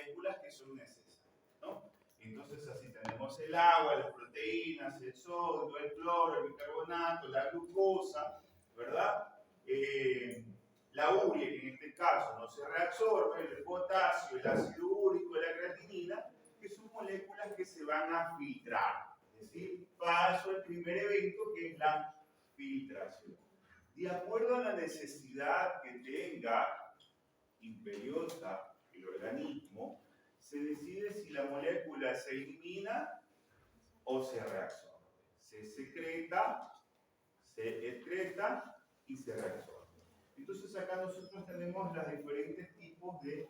moléculas que son necesarias, ¿no? Entonces así tenemos el agua, las proteínas, el sodio, el cloro, el bicarbonato, la glucosa, ¿verdad? La urea, que en este caso no se reabsorbe, el potasio, el ácido úrico, la creatinina, que son moléculas que se van a filtrar. Es decir, paso al primer evento que es la filtración. De acuerdo a la necesidad que tenga imperiosa el organismo, se decide si la molécula se elimina o se reabsorbe. Se secreta, se excreta y se reabsorbe. Entonces acá nosotros tenemos los diferentes tipos de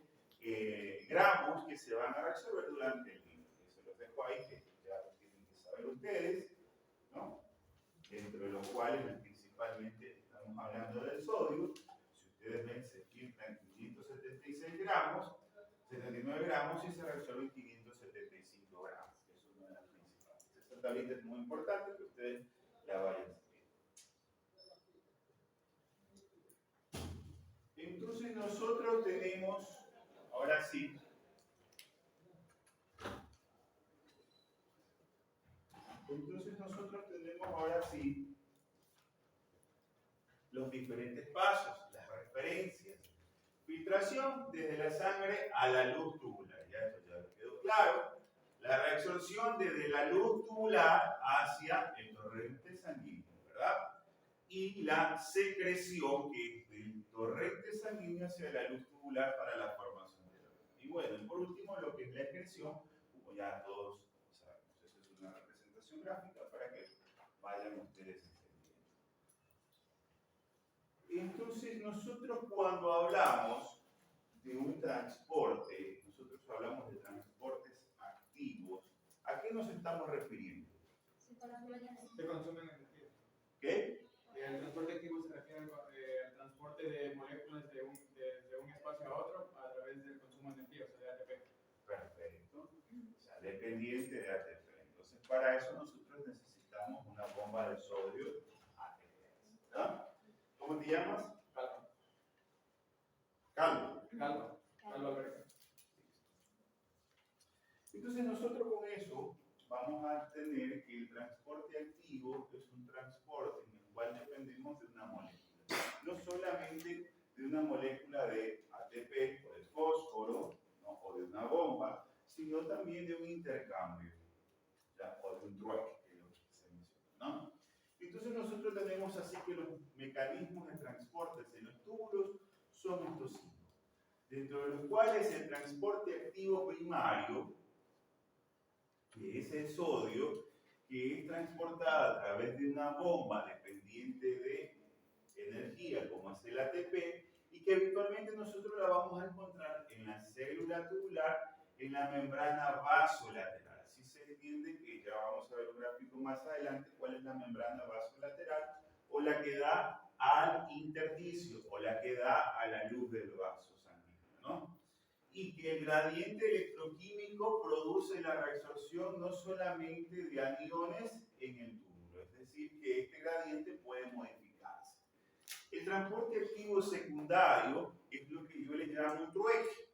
gramos que se van a reabsorber durante el día. Eso los dejo ahí, que ya lo tienen que saber ustedes, ¿no? Dentro de los cuales principalmente estamos hablando del sodio. Si ustedes ven, se filtran 576 gramos, 79 gramos y se reabsorben 575 gramos. Eso es una de las principales. Esta tablita es muy importante que ustedes la vayan a seguir. Entonces nosotros tenemos, ahora sí, los diferentes pasos, las referencias. Filtración desde la sangre a la luz tubular, ya esto ya quedó claro. La reabsorción desde la luz tubular hacia el torrente sanguíneo, ¿verdad? Y la secreción, que es del torrente sanguíneo hacia la luz tubular para la formación de la luz. Y bueno, y por último, lo que es la excreción, como ya todos sabemos. Eso es una representación gráfica para que vayan ustedes entendiendo. Entonces, nosotros cuando hablamos de un transporte, nosotros hablamos de transportes activos, ¿a qué nos estamos refiriendo? Se consumen energía. ¿Qué? El transporte activo se refiere al transporte de moléculas de un espacio a otro a través del consumo de energía, o sea, de ATP. Perfecto. O sea, dependiente de ATP. Entonces, para eso nosotros necesitamos una bomba de sodio ATP. ¿Verdad? ¿Cómo te llamas? Calma. Calma. Calma. Calma, Alberto. Entonces, nosotros con eso vamos a tener que el transporte activo es un transporte en el cual dependemos de una molécula. No solamente de una molécula de ATP o de fósforo, ¿no? O de una bomba, sino también de un intercambio, ¿ya? O de un trueque, que es lo que se menciona, ¿no? Entonces nosotros tenemos así que los mecanismos de transporte en los túbulos son estos 5, dentro de los cuales el transporte activo primario, que es el sodio, que es transportada a través de una bomba dependiente de energía, como es el ATP, y que habitualmente nosotros la vamos a encontrar en la célula tubular, en la membrana vasolateral. Así se entiende que ya vamos a ver un gráfico más adelante cuál es la membrana vasolateral, o la que da al intersticio, o la que da a la luz del vaso sanguíneo, ¿no? Y que el gradiente electroquímico produce la reabsorción no solamente de aniones en el túbulo, es decir, que este gradiente puede modificarse. El transporte activo secundario es lo que yo le llamo un trueque.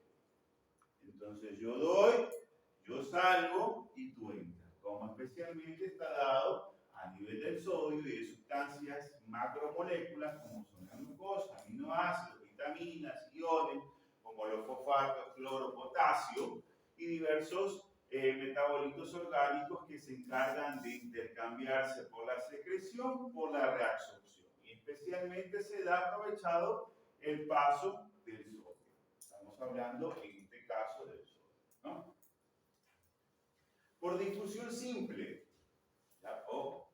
Entonces yo doy, yo salgo y tú entras, como especialmente está dado a nivel del sodio y de sustancias macromoléculas como son la glucosa, aminoácidos, vitaminas, iones, como los fosfatos, cloro, potasio y diversos metabolitos orgánicos que se encargan de intercambiarse por la secreción, por la reabsorción. Y especialmente se da aprovechado el paso del sodio. Estamos hablando en este caso del sodio, ¿no? Por difusión simple, ¿ya? O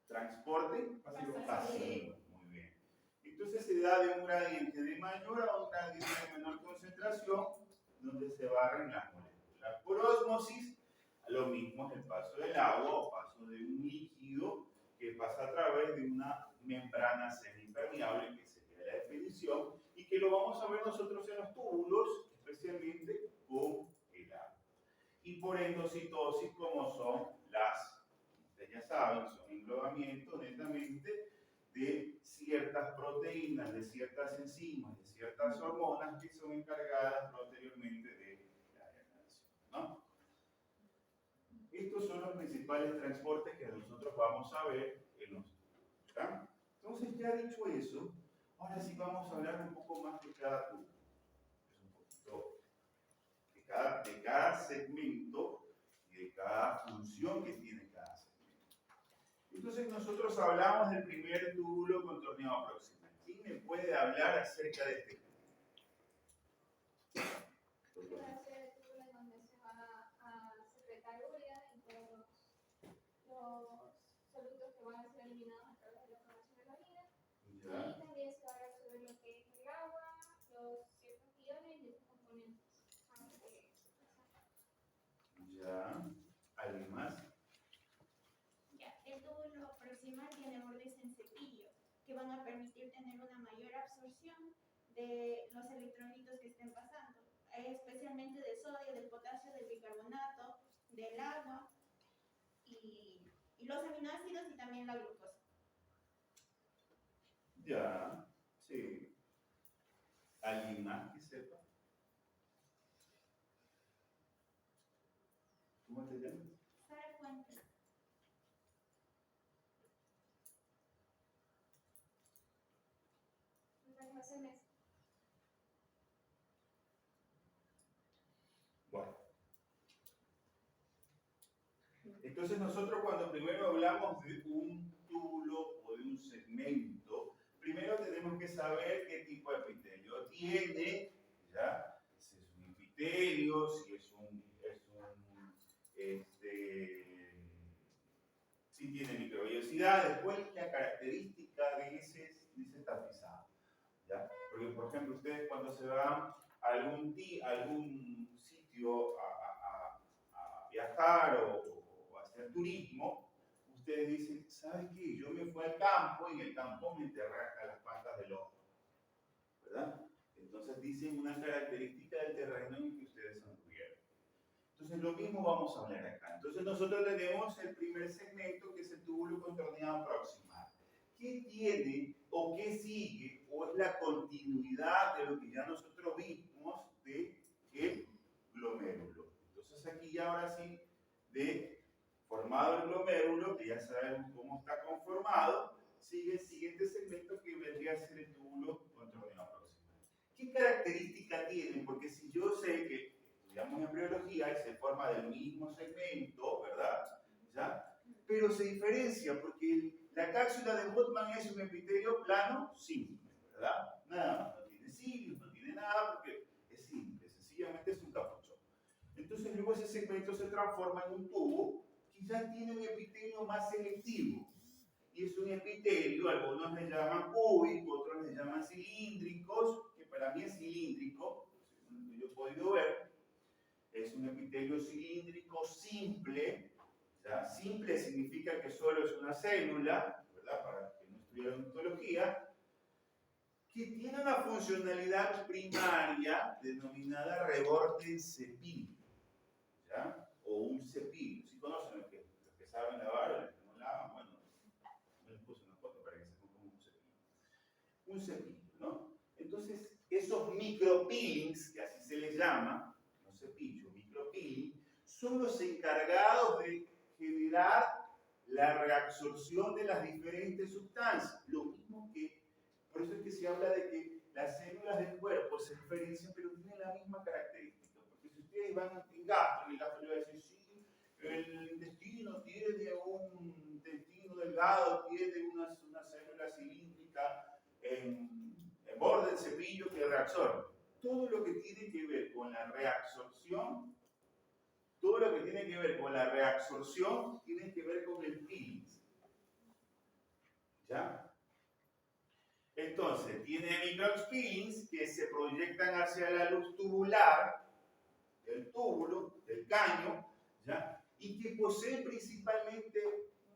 transporte pasivo. Muy bien. Entonces se da de un gradiente de mayor a un gradiente de menor concentración, donde se barren las moléculas. Por ósmosis, lo mismo es el paso del agua o paso de un líquido que pasa a través de una membrana semipermeable, que sería la definición, y que lo vamos a ver nosotros en los túbulos, especialmente con el agua. Y por endocitosis, como son las, ustedes ya saben, son englobamientos netamente de ciertas proteínas, de ciertas enzimas, de ciertas hormonas que son encargadas posteriormente de la reacción. principales transportes que nosotros vamos a ver en los... ¿ya? Entonces, ya dicho eso, ahora sí vamos a hablar un poco más de cada tubo. Un poquito de cada segmento y de cada función que tiene cada segmento. Entonces, nosotros hablamos del primer túbulo contorneado proximal. ¿Quién me puede hablar acerca de este túbulo? Solutos que van a ser eliminados a través de la formación de la orina. ¿Ya? Y también se va a hablar sobre lo que es el agua, los ciertos iones y sus componentes. ¿Ya? ¿Alguien más? Ya, el túbulo proximal tiene bordes en cepillo que van a permitir tener una mayor absorción de los electrolitos que estén pasando, especialmente del sodio, del potasio, del bicarbonato, del agua y los aminoácidos y también la glucosa. Ya, sí. ¿Alguien más que sepa? ¿Cómo te llamas? Sara Fuentes. Bueno. Entonces nosotros cuando primero hablamos de un túbulo o de un segmento, primero tenemos que saber qué tipo de epitelio tiene, ¿ya? Si es un epitelio, si si tiene microvellosidades, cuál es la característica de ese tapizado, ¿ya? Porque, por ejemplo, ustedes cuando se van a algún sitio a viajar o hacer turismo, ustedes dicen, ¿sabes qué? Yo me fui al campo y en el campo me enterré hasta las patas del ojo, ¿verdad? Entonces dicen una característica del terreno en que ustedes anduvieron. Entonces lo mismo vamos a hablar acá. Entonces nosotros tenemos el primer segmento que es el túbulo contorneado proximal. ¿Qué tiene o qué sigue o es la continuidad de lo que ya nosotros vimos de el glomérulo? Entonces aquí ya ahora sí, de formado el glomérulo, que ya sabemos cómo está conformado, sigue el siguiente segmento que vendría a ser el túbulo contorneado proximal. ¿Qué característica tiene? Porque si yo sé que estudiamos embriología y se forma del mismo segmento, ¿verdad? ¿Ya? Pero se diferencia porque la cápsula de Botman es un epitelio plano simple, ¿verdad? Nada más, no tiene cilios, no tiene nada porque es simple, sencillamente es un capuchón. Entonces luego ese segmento se transforma en un tubo que ya tiene un epitelio más selectivo. Y es un epitelio, algunos le llaman cúbico, otros le llaman cilíndricos, que para mí es cilíndrico, según yo he podido ver. Es un epitelio cilíndrico simple. ¿Ya? Simple significa que solo es una célula, ¿verdad? Para que no estudieran histología, que tiene una funcionalidad primaria denominada reborde en cepillo, ¿ya? O un cepillo. ¿Sí conocen los que saben lavar o los que no lavan? Bueno, me les puse una foto para que sepan cómo es un cepillo. Un cepillo, ¿no? Entonces, esos micropeelings, que así se les llama, no cepillo, micropeeling, son los encargados de generar la reabsorción de las diferentes sustancias. Lo mismo que, por eso es que se habla de que las células del cuerpo se diferencian, pero tienen la misma característica. Porque si ustedes van en gastro, el gastro le va a decir, sí, el intestino tiene un intestino delgado, tiene una célula cilíndrica en borde del cepillo que reabsorbe. Todo lo que tiene que ver con la reabsorción, tiene que ver con el peeling. ¿Ya? Entonces, tiene micropeelings que se proyectan hacia la luz tubular del túbulo, del caño, ¿ya? Y que poseen principalmente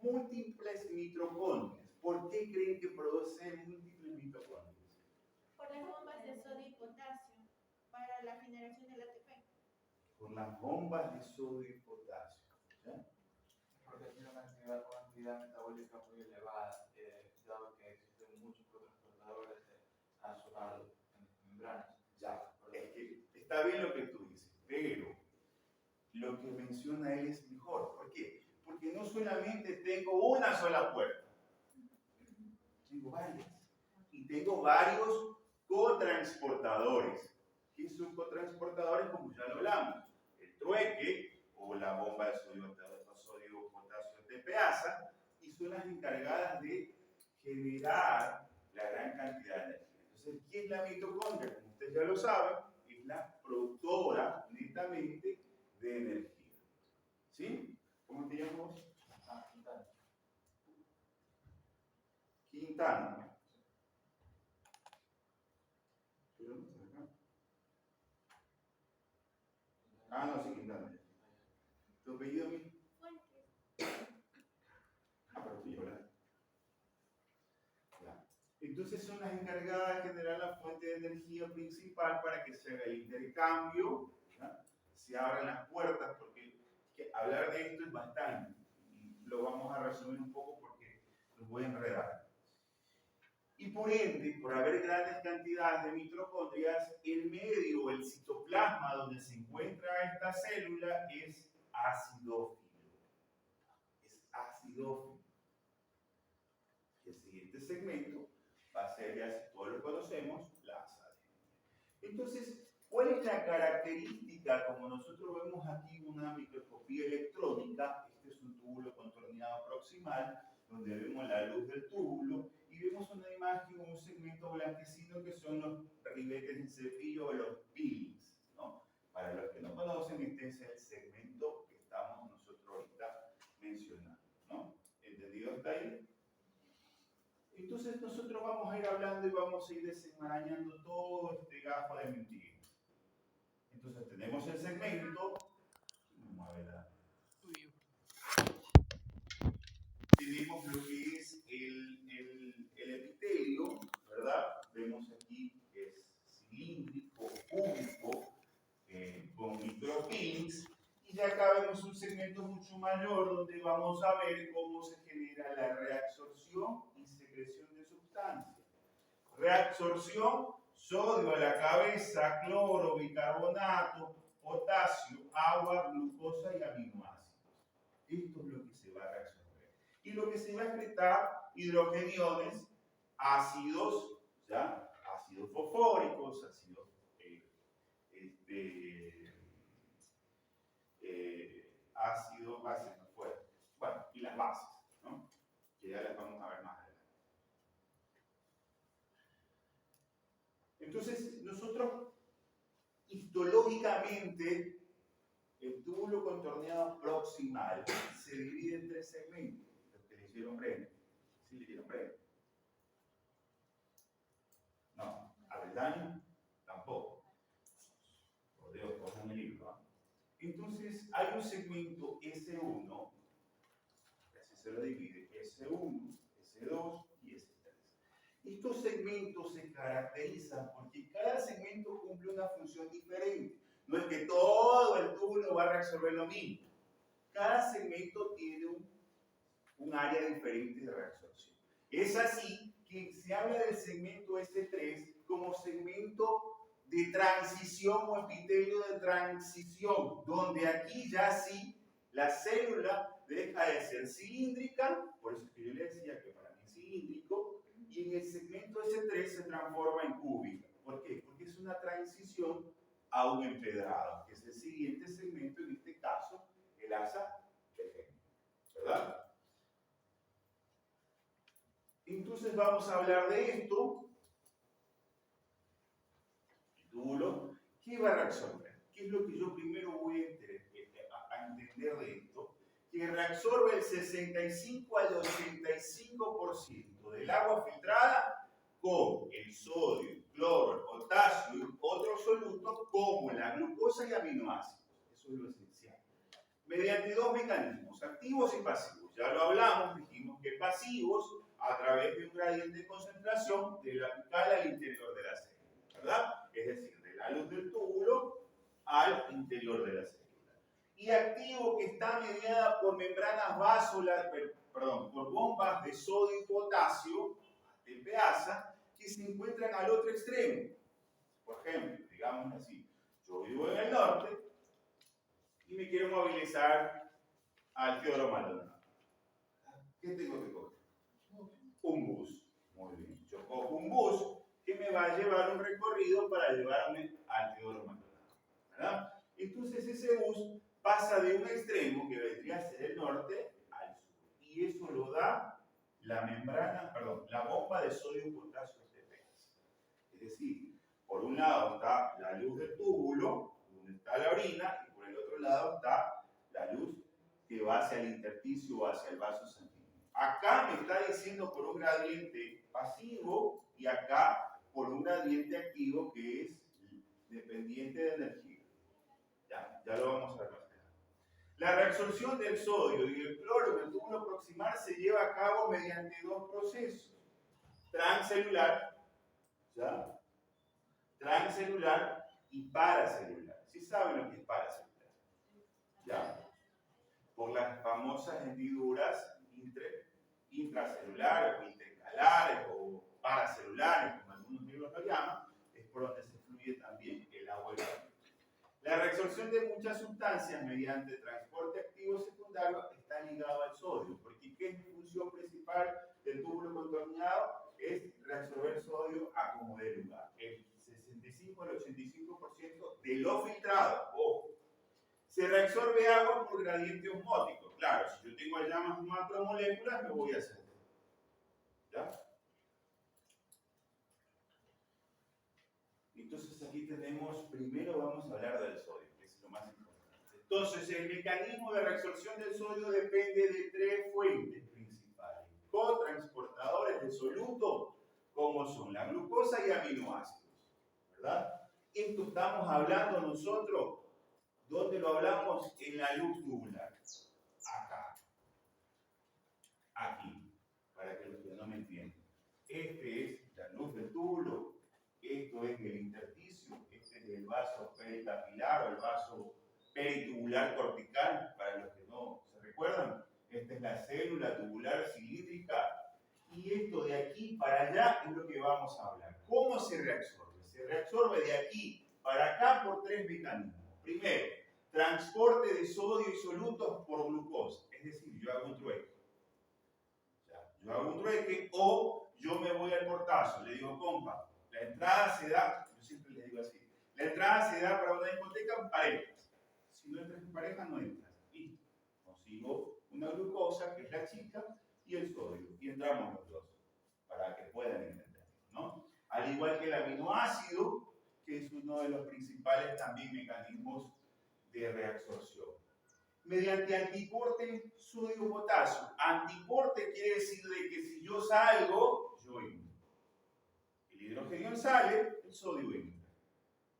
múltiples mitocondrias. ¿Por qué creen que producen múltiples mitocondrias? Por las bombas de sodio y potasio para la generación del ATP. Por las bombas de sodio y potasio, ¿ya? Porque tiene una cantidad metabólica muy elevada, dado que existen muchos transportadores de azúcar en membranas. Ya, es que está bien lo que tú dices, pero lo que menciona él es mejor. ¿Por qué? Porque Porque no solamente tengo una sola puerta, tengo varias. Y tengo varios cotransportadores. ¿Qué son cotransportadores? Como ya lo hablamos. El trueque o la bomba de sodio potasio TPasa, y son las encargadas de generar la gran cantidad de energía. Entonces, ¿qué es la mitocondria? Como ustedes ya lo saben, es la productora netamente de energía. ¿Sí? ¿Cómo te llamas? Quintana. Quintana. ¿Tú dónde estás acá? Ah, no, sí, Quintana. ¿Tu apellido, mi? Fuentes. Ah, pero tú ya hablaste. Ya. Entonces son las encargadas de generar la fuente de energía principal para que se haga el intercambio, ¿ya? Se abran las puertas, porque hablar de esto es bastante. Y lo vamos a resumir un poco porque los voy a enredar. Y por ende, por haber grandes cantidades de mitocondrias, el medio, el citoplasma donde se encuentra esta célula es acidófilo. Es acidófilo. El siguiente segmento va a ser, ya si todos lo conocemos, la azadia. Entonces, ¿cuál es la característica? Como nosotros vemos aquí una microscopía electrónica, este es un túbulo contorneado proximal, donde vemos la luz del túbulo, y vemos una imagen, un segmento blanquecino que son los ribetes de cepillo o los peelings, ¿no? Para los que no conocen, este es el segmento que estamos nosotros ahorita mencionando, ¿no? ¿Entendido hasta ahí? Entonces nosotros vamos a ir hablando y vamos a ir desenmarañando todo este gafo de mentiras. Entonces tenemos el segmento, vamos a ver, tenemos lo que es el epitelio, ¿verdad? Vemos aquí que es cilíndrico, cúbico, con micropeelings, y ya acá vemos un segmento mucho mayor donde vamos a ver cómo se genera la reabsorción y secreción de sustancias. Reabsorción, sodio a la cabeza, cloro, bicarbonato, potasio, agua, glucosa y aminoácidos. Esto es lo que se va a reabsorber. Y lo que se va a excretar, hidrogeniones, ácidos, ¿ya? Ácidos fosfóricos, ácidos ácidos fuertes. Bueno, y las bases, ¿no? Que ya las vamos a ver más adelante. Entonces, nosotros histológicamente, el túbulo contorneado proximal se divide en tres segmentos. Los que le hicieron Brenner. ¿Sí le hicieron Brenner? No. ¿Avedaño? Tampoco. Por Dios, cojan el libro, ¿no? Entonces, hay un segmento S1, así se lo divide, S1, S2 y S3. Estos segmentos se caracterizan porque cada segmento cumple una función diferente. No es que todo el túbulo va a reabsorber lo mismo. Cada segmento tiene un área diferente de reabsorción. Es así que se habla del segmento S3 como segmento de transición o epitelio de transición, donde aquí ya sí la célula deja de ser cilíndrica, por eso es que yo le decía que para mí es cilíndrico, y en el segmento S3 se transforma en cúbica. ¿Por qué? Porque es una transición a un empedrado, que es el siguiente segmento, en este caso, el asa de, ¿verdad? Entonces vamos a hablar de esto. El túbulo, ¿qué va a reabsorber? ¿Qué es lo que yo primero voy a entender de esto? Que reabsorbe el 65 al 85% del agua filtrada con el sodio, el cloro, el potasio y otros solutos como la glucosa y aminoácidos. Eso es lo esencial. Mediante dos mecanismos, activos y pasivos. Ya lo hablamos, dijimos que pasivos a través de un gradiente de concentración de la apical al interior de la célula, ¿verdad? Es decir, de la luz del túbulo al interior de la célula. Y activo que está mediada por membranas por bombas de sodio y potasio, TPasa, que se encuentran al otro extremo. Por ejemplo, digamos así, yo vivo en el norte y me quiero movilizar al Teodoro Maldonado. ¿Qué tengo que coger? Un bus. Muy bien. Yo cojo un bus que me va a llevar un recorrido para llevarme al Teodoro Maldonado, ¿verdad? Entonces ese bus pasa de un extremo, que vendría a ser el norte, al sur. Y eso lo da la membrana, perdón, la bomba de sodio potasio TPS. Es decir, por un lado está la luz del túbulo, donde está la orina, y por el otro lado está la luz que va hacia el intersticio o hacia el vaso sanguíneo. Acá me está diciendo por un gradiente pasivo y acá por un gradiente activo que es dependiente de energía. Ya lo vamos a ver más tarde. La reabsorción del sodio y el cloro en el túbulo proximal se lleva a cabo mediante dos procesos: transcelular, ¿ya? Transcelular y paracelular. ¿Sí saben lo que es paracelular? ¿Ya? Por las famosas hendiduras intracelulares o intercalares o paracelulares, como algunos libros lo llaman, es por donde se fluye también el agua y el agua. La reabsorción de muchas sustancias mediante transporte activo secundario está ligado al sodio, porque ¿qué es la función principal del túbulo contorneado? Es reabsorber sodio a como dé lugar. El 65 al 85% de lo filtrado, ojo. Se reabsorbe agua por gradiente osmótico. Claro, si yo tengo allá más macromoléculas, me voy a hacer. ¿Ya? Entonces aquí tenemos, primero vamos a hablar del sodio, que es lo más importante. Entonces el mecanismo de reabsorción del sodio depende de tres fuentes principales: cotransportadores de soluto, como son la glucosa y aminoácidos, ¿verdad? Esto estamos hablando nosotros, ¿dónde lo hablamos? En la luz tubular, acá, aquí, para que los que no me entiendan. Este es la luz del túbulo. Esto es el intersticio, este es el vaso peritapilar o el vaso peritubular cortical, para los que no se recuerdan. Esta es la célula tubular cilíndrica. Y esto de aquí para allá es lo que vamos a hablar. ¿Cómo se reabsorbe? Se reabsorbe de aquí para acá por tres mecanismos. Primero, transporte de sodio y solutos por glucosa. Es decir, yo hago un trueque. Yo hago un trueque o yo me voy al portazo. Le digo, compa, la entrada se da, yo siempre les digo así, la entrada se da para una discoteca en parejas. Si no entras en pareja, no entras. Listo. Consigo una glucosa, que es la chica, y el sodio. Y entramos los dos, para que puedan entender, ¿no? Al igual que el aminoácido, que es uno de los principales también mecanismos de reabsorción. Mediante antiporte sodio-potasio. Antiporte quiere decir de que si yo salgo, yo entro. El hidrógeno sale, el sodio entra,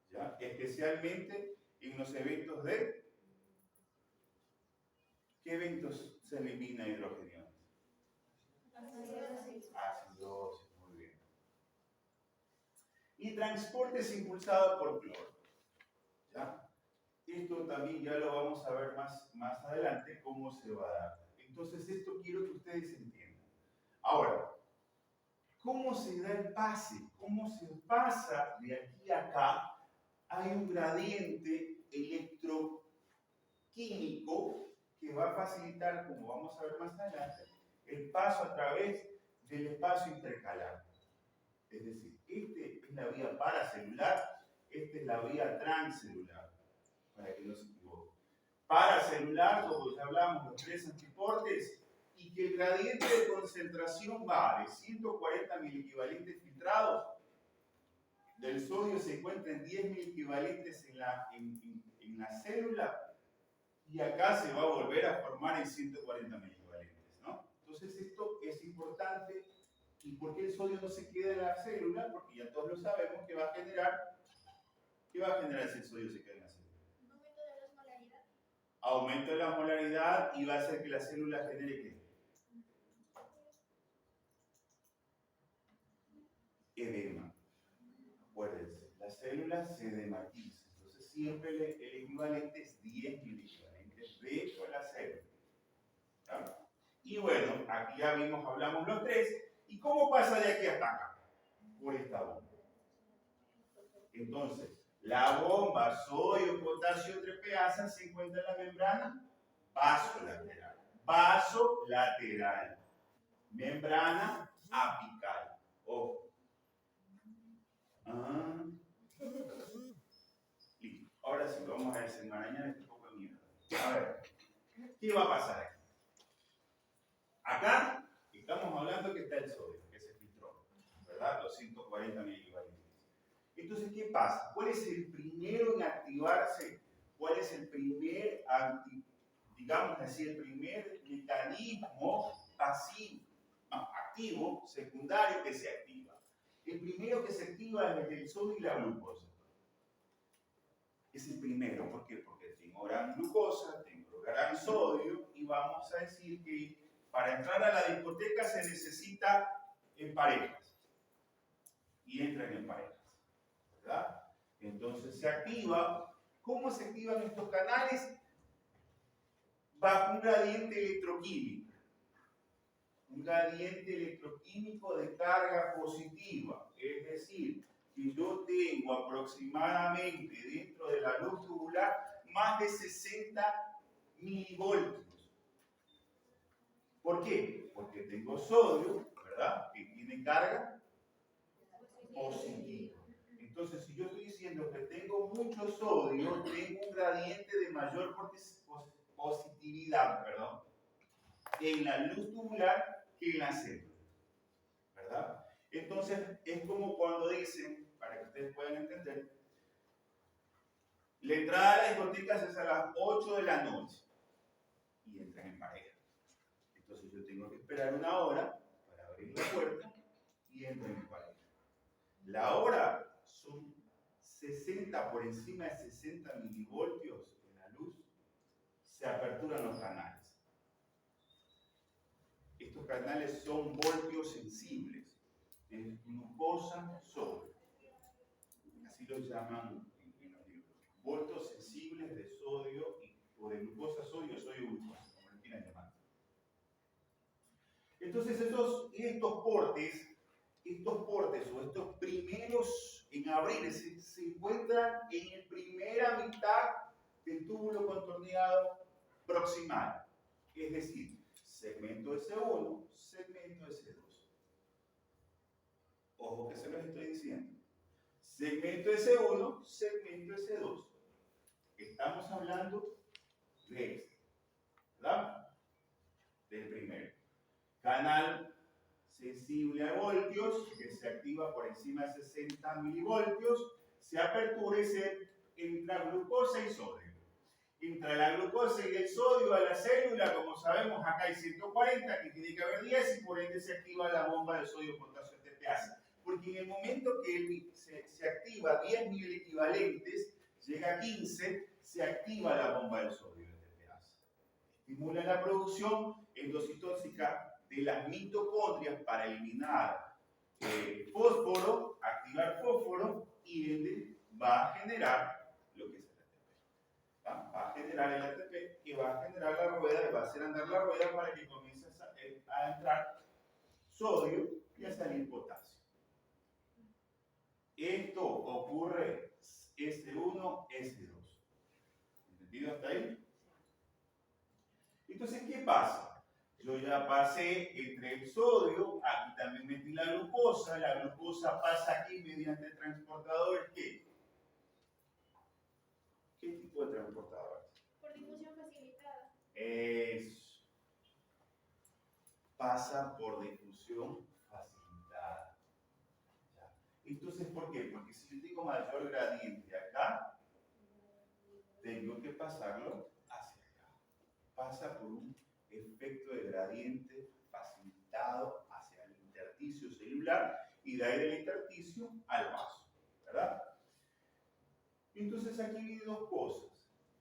¿ya? Especialmente en los eventos de... ¿Qué eventos se elimina hidrógeno? Acidosis, muy bien. Y transporte es impulsado por cloro, ¿ya? Esto también ya lo vamos a ver más adelante cómo se va a dar. Entonces esto quiero que ustedes entiendan. Ahora, ¿cómo se da el pase? ¿Cómo se pasa de aquí a acá? Hay un gradiente electroquímico que va a facilitar, como vamos a ver más adelante, el paso a través del espacio intercalar. Es decir, esta es la vía paracelular, esta es la vía transcelular, para que no se equivoquen. Paracelular, como ya hablamos, los tres antiportes, y que el gradiente de concentración va de 140 miliequivalentes filtrados del sodio, se encuentra en 10 miliequivalentes en la célula, y acá se va a volver a formar en 140 miliequivalentes, ¿no? Entonces esto es importante. ¿Y por qué el sodio no se queda en la célula? Porque ya todos lo sabemos que va a generar. ¿Qué va a generar si el sodio se queda en la célula? Aumento de la osmolaridad. Aumento de la osmolaridad y va a hacer que la célula genere ¿qué? Edema. Acuérdense, las células se dematizan. Entonces siempre el equivalente es 10 miliequivalentes de la célula. ¿Ya? Y bueno, aquí ya vimos, hablamos los tres. ¿Y cómo pasa de aquí hasta acá? Por esta bomba. Entonces, la bomba sodio-potasio trepeasa se encuentra en la membrana vasolateral. Vasolateral. Membrana apical. Ojo. Listo. Ahora sí, vamos a desenmarañar este poco de mierda. A ver, ¿qué va a pasar aquí? Acá estamos hablando que está el sodio, que se filtró, ¿verdad? 240 milivoltios. Entonces, ¿qué pasa? ¿Cuál es el primero en activarse? ¿Cuál es el primer, digamos así, el primer mecanismo pasivo, activo, secundario que se activa? El primero que se activa es el sodio y la glucosa. Es el primero, ¿por qué? Porque tengo gran glucosa, tengo gran sodio y vamos a decir que para entrar a la discoteca se necesita en parejas. Y entran en parejas, ¿verdad? Entonces se activa. ¿Cómo se activan estos canales? Bajo un gradiente electroquímico. Un gradiente electroquímico de carga positiva. Es decir, que yo tengo aproximadamente dentro de la luz tubular más de 60 milivoltios. ¿Por qué? Porque tengo sodio, ¿verdad? Que tiene carga positiva. Entonces, si yo estoy diciendo que tengo mucho sodio, tengo un gradiente de mayor positividad, perdón, en la luz tubular que en la célula, ¿verdad? Entonces, es como cuando dicen, para que ustedes puedan entender, la entrada a la discoteca es a las 8 de la noche y entran en pareja. Entonces, yo tengo que esperar una hora para abrir la puerta y entran en pareja. La hora son 60, por encima de 60 milivoltios en la luz, se aperturan los canales. Estos canales son voltios sensibles, es glucosa sodio. Así lo llaman en los libros. Voltios sensibles de sodio o de glucosa sodio glucosa, como lo quieran llamar. Entonces estos portes o estos primeros en abrir se encuentran en la primera mitad del túbulo contorneado proximal. Es decir, segmento S1, segmento S2. Ojo que se los estoy diciendo. Segmento S1, segmento S2. Estamos hablando de este, ¿verdad? Del primero. Canal sensible a voltios, que se activa por encima de 60 milivoltios, se apertura y se entra glucosa y sodio. Entra la glucosa y el sodio a la célula, como sabemos, acá hay 140, que tiene que haber 10, y por ende se activa la bomba de sodio potasio TPasa. Porque en el momento que se activa 10.000 equivalentes, llega a 15, se activa la bomba del sodio TPasa. Estimula la producción endocitóxica de las mitocondrias para eliminar fósforo, activar fósforo, y ende va a generar lo que es el ATP. Va a generar el ATP que va a generar la rueda, va a hacer andar la rueda para que comience a entrar sodio y a salir potasio. Esto ocurre S1, S2. ¿Entendido hasta ahí? Entonces, ¿qué pasa? Yo ya pasé entre el sodio, aquí también metí la glucosa pasa aquí mediante transportadores, ¿qué? ¿Qué tipo de transportadores? Por difusión facilitada. Eso. Pasa por difusión facilitada. ¿Ya? Entonces, ¿por qué? Porque si yo tengo mayor gradiente acá, tengo que pasarlo hacia acá. Pasa por un efecto de gradiente facilitado hacia el intersticio celular y de ahí del intersticio al vaso, ¿verdad? Entonces aquí vienen dos cosas.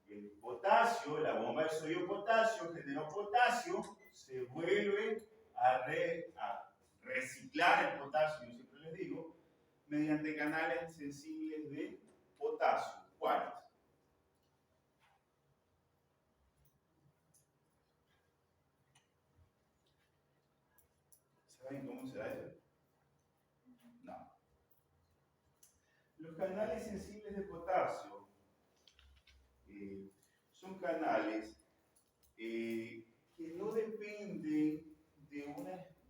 El potasio, la bomba de sodio potasio, generó potasio, se vuelve a reciclar el potasio, yo siempre les digo, mediante canales sensibles de potasio. ¿Cuáles? ¿Saben cómo se da eso? No. Los canales sensibles de potasio son canales que no dependen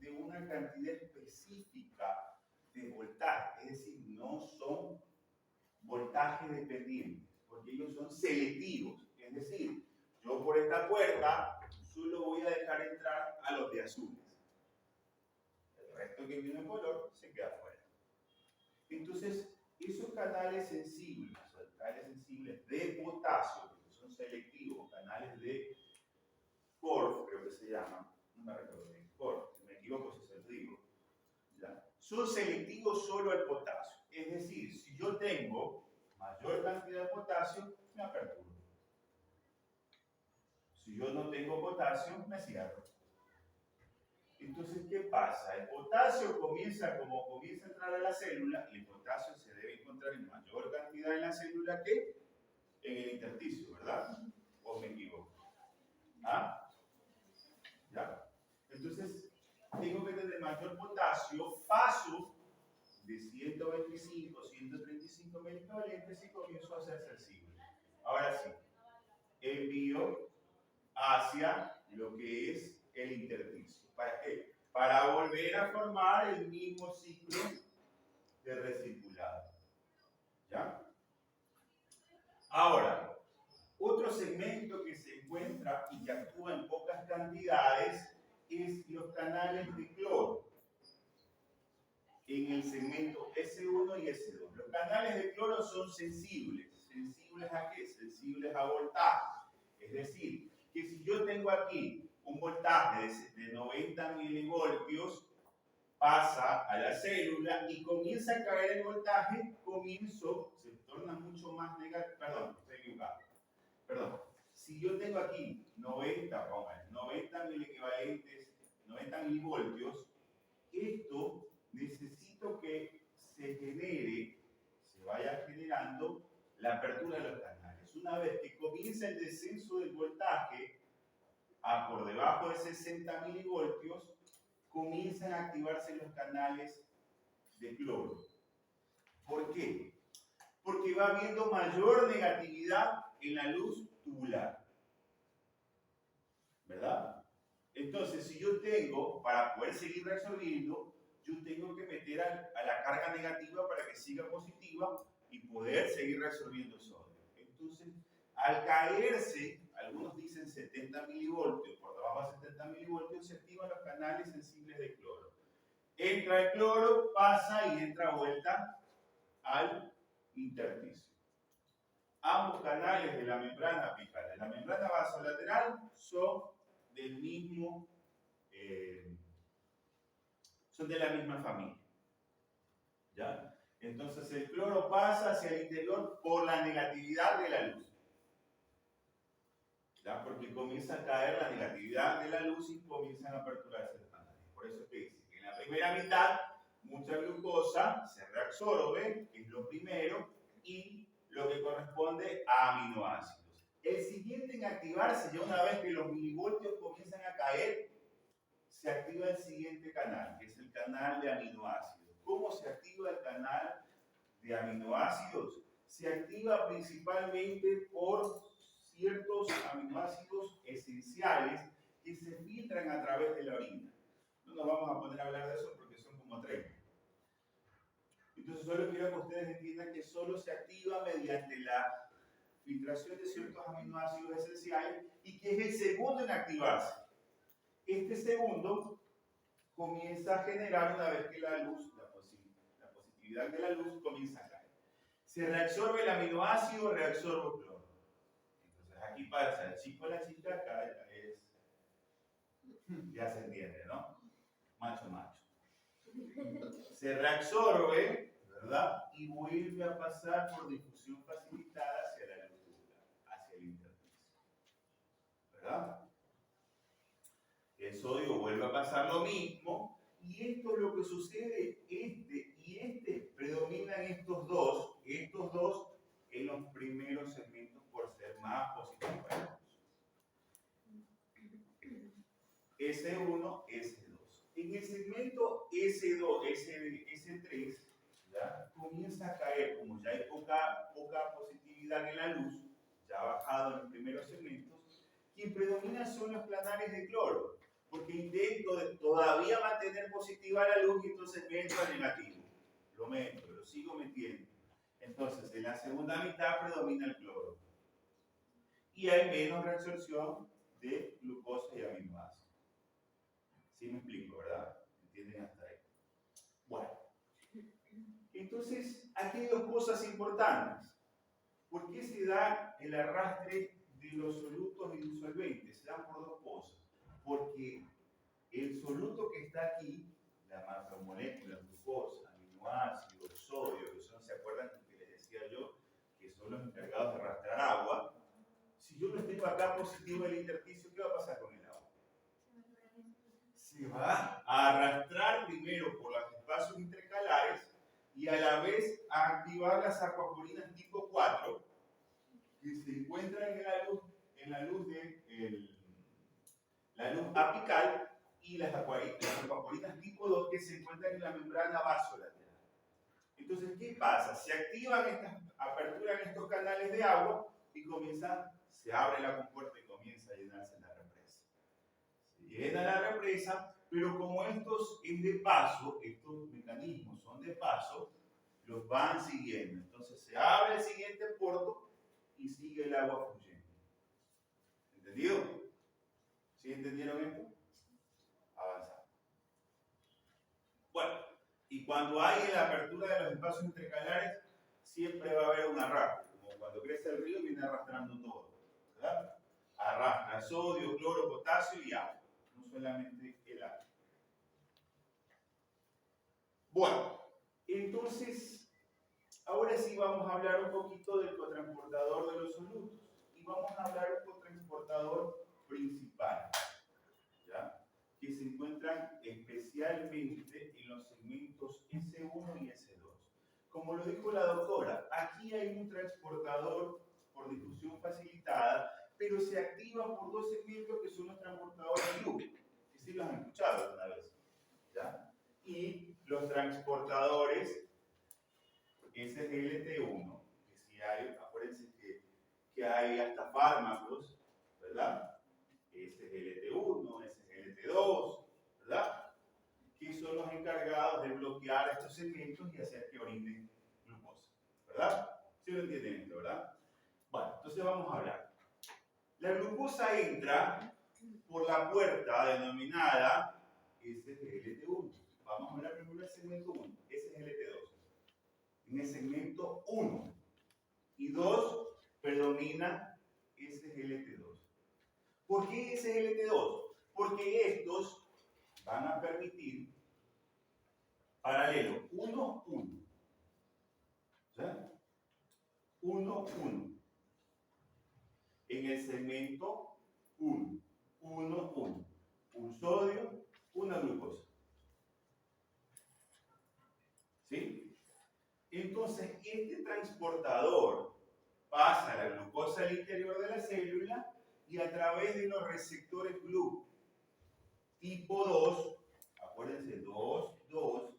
de una cantidad específica de voltaje, es decir, no son voltaje dependientes, porque ellos son selectivos, es decir, yo por esta puerta solo voy a dejar entrar a los de azules. El resto que viene en color se queda fuera. Entonces, esos canales sensibles de potasio, que son selectivos, canales de Korff, creo que se llaman, no me recuerdo bien, Korff, si me equivoco si se lo digo, ¿ya? Son selectivos solo al potasio. Es decir, si yo tengo mayor cantidad de potasio, me aperturo. Si yo no tengo potasio, me cierro. Entonces, ¿qué pasa? El potasio comienza a entrar a la célula, y el potasio se debe encontrar en mayor cantidad en la célula que en el intersticio, ¿verdad? ¿O me equivoco? ¿Ah? ¿Ya? Entonces, tengo que tener mayor potasio, paso de 125, 135 milivalentes y comienzo a ser sensible. Ahora sí, envío hacia lo que es el intersticio. ¿Para qué? Para volver a formar el mismo ciclo de recirculado. ¿Ya? Ahora, otro segmento que se encuentra y que actúa en pocas cantidades es los canales de cloro en el segmento S1 y S2. Los canales de cloro son sensibles. ¿Sensibles a qué? Sensibles a voltaje. Es decir, que si yo tengo aquí un voltaje de 90 milivoltios, pasa a la célula y comienza a caer el voltaje, se torna mucho más negativo. Perdón, estoy equivocado. Perdón. Si yo tengo aquí 90 miliequivalentes, 90 milivoltios, esto necesito que se vaya generando la apertura de los canales. Una vez que comienza el descenso del voltaje a por debajo de 60 milivoltios, comienzan a activarse los canales de cloro. ¿Por qué? Porque va habiendo mayor negatividad en la luz tubular. ¿Verdad? Entonces, si yo tengo, para poder seguir resolviendo, yo tengo que meter a la carga negativa para que siga positiva y poder seguir resolviendo sodio. Entonces, al caerse, algunos dicen 70 milivoltios, por debajo de 70 milivoltios, se activan los canales sensibles de cloro. Entra el cloro, pasa y entra vuelta al intersticio. Ambos canales de la membrana apical, de la membrana vasolateral, son son de la misma familia. ¿Ya? Entonces el cloro pasa hacia el interior por la negatividad de la luz. ¿Ya? Porque comienza a caer la negatividad de la luz y comienzan a aperturarse los canales. Por eso que dice que en la primera mitad mucha glucosa se reabsorbe, que es lo primero, y lo que corresponde a aminoácidos. El siguiente en activarse, ya una vez que los milivoltios comienzan a caer, se activa el siguiente canal, que es el canal de aminoácidos. ¿Cómo se activa el canal de aminoácidos? Se activa principalmente por ciertos aminoácidos esenciales que se filtran a través de la orina. No nos vamos a poner a hablar de eso porque son como 3. Entonces solo quiero que ustedes entiendan que solo se activa mediante la filtración de ciertos aminoácidos esenciales y que es el segundo en activarse. Este segundo comienza a generar una vez que la positividad de la luz comienza a caer. Se reabsorbe el aminoácido, reabsorbe el cloro. Entonces aquí pasa el chico a la chica, acá ya se entiende, ¿no? Macho, macho. Se reabsorbe, ¿verdad? Y vuelve a pasar por difusión facilitada hacia la luz tubular, hacia el intersticio. ¿Verdad? El sodio vuelve a pasar lo mismo, y esto es lo que sucede, predominan estos dos en los primeros segmentos por ser más positivos. S1, S2. En el segmento S2, S3, ¿ya? Comienza a caer, como ya hay poca positividad en la luz, ya ha bajado en los primeros segmentos, quien predomina son los canales de cloro. porque intento todavía mantener positiva la luz y entonces meto a negativo. Lo meto, lo sigo metiendo. Entonces, en la segunda mitad predomina el cloro. Y hay menos reabsorción de glucosa y aminoácidos. ¿Sí me explico, verdad? ¿Entienden hasta ahí? Bueno. Entonces, aquí hay dos cosas importantes. ¿Por qué se da el arrastre de los solutos y disolventes? Se dan por dos cosas. Porque el soluto que está aquí, la macromolécula, glucosa, aminoácidos, sodio, que son, ¿se acuerdan que les decía yo? Que son los encargados de arrastrar agua. Si yo no tengo acá positivo el intersticio, ¿qué va a pasar con el agua? Se va a arrastrar primero por los espacios intercalares y a la vez a activar las acuaporinas tipo 4 que se encuentran en la luz la luz apical y las acuaporinas tipo 2 que se encuentran en la membrana vasolateral. Entonces, ¿qué pasa? Se activan aperturan estos canales de agua y se abre la compuerta y comienza a llenarse la represa. Se llena la represa, pero como estos es de paso, estos mecanismos son de paso, los van siguiendo. Entonces se abre el siguiente puerto y sigue el agua fluyendo. ¿Entendido? ¿Sí entendieron esto? Avanzamos. Bueno, y cuando hay la apertura de los espacios intercalares, siempre va a haber un arrastre. Como cuando crece el río, viene arrastrando todo. ¿Verdad? Arrastra sodio, cloro, potasio y agua. No solamente el agua. Bueno, entonces, ahora sí vamos a hablar un poquito del cotransportador de los solutos. Y vamos a hablar del cotransportador principal, ¿ya? Que se encuentran especialmente en los segmentos S1 y S2. Como lo dijo la doctora, aquí hay un transportador por difusión facilitada, pero se activa por dos segmentos que son los transportadores de luz, que sí los han escuchado alguna vez, ¿ya? Y los transportadores SGLT1, que si hay, acuérdense que hay hasta fármacos, ¿verdad? SGLT1, SGLT2, ¿verdad? Que son los encargados de bloquear estos segmentos y hacer que orinen glucosa, ¿verdad? ¿Sí lo entienden esto, verdad? Bueno, entonces vamos a hablar. La glucosa entra por la puerta denominada SGLT1. Vamos a hablar primero del segmento 1, SGLT2. En el segmento 1 y 2 predomina SGLT2. ¿Por qué SGLT2? Porque estos van a permitir paralelo 1, 1. ¿Ya? 1, 1. En el segmento 1. 1, 1. Un sodio, una glucosa. ¿Sí? Entonces, este transportador pasa la glucosa al interior de la célula y a través de los receptores GLUT tipo 2, acuérdense, 2, 2,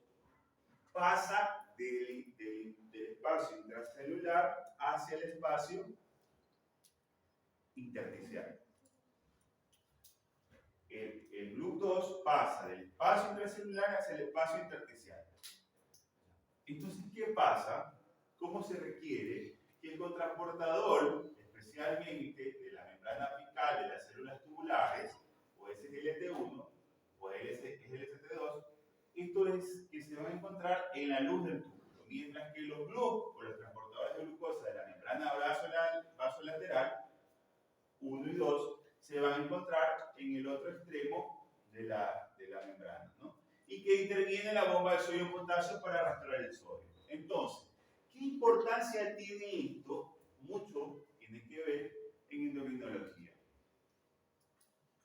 pasa del espacio intracelular hacia el espacio intersticial. El GLUT2 pasa del espacio intracelular hacia el espacio intersticial. Entonces, ¿qué pasa? ¿Cómo se requiere que el cotransportador, especialmente de la membrana apical de las células tubulares, o SGLT1, o SGLT2, esto es que se van a encontrar en la luz del túbulo, mientras que los GLUT, o los transportadores de glucosa de la membrana vasolateral, 1 y 2, se van a encontrar en el otro extremo de la membrana, ¿no? Y que interviene la bomba de sodio-potasio para arrastrar el sodio. Entonces, ¿qué importancia tiene esto? Mucho tiene que ver en endocrinología.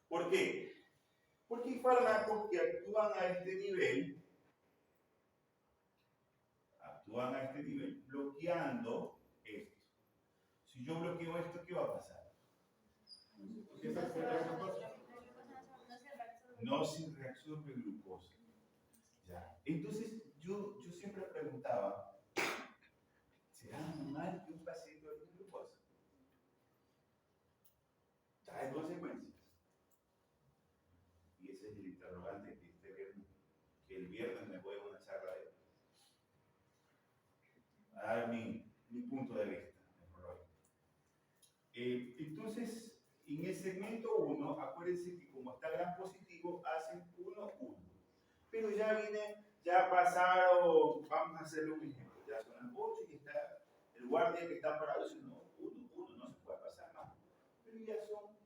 ¿Por qué? Porque hay fármacos que actúan a este nivel, bloqueando esto. Si yo bloqueo esto, ¿qué va a pasar? No se reabsorbe glucosa. Ya. Entonces, yo siempre preguntaba, ¿será normal que un paciente orine glucosa? Trae consecuencias. Y esa Ese es el interrogante que el viernes me voy a una charla a dar mi punto de vista. Mejor hoy. Entonces, en el segmento 1, acuérdense que como está gran positivo, hacen 1, 1. Pero ya pasaron, vamos a hacerle un ejemplo, ya son las 8 y está el guardia que está parado diciendo 1, 1, no se puede pasar más. Pero ya son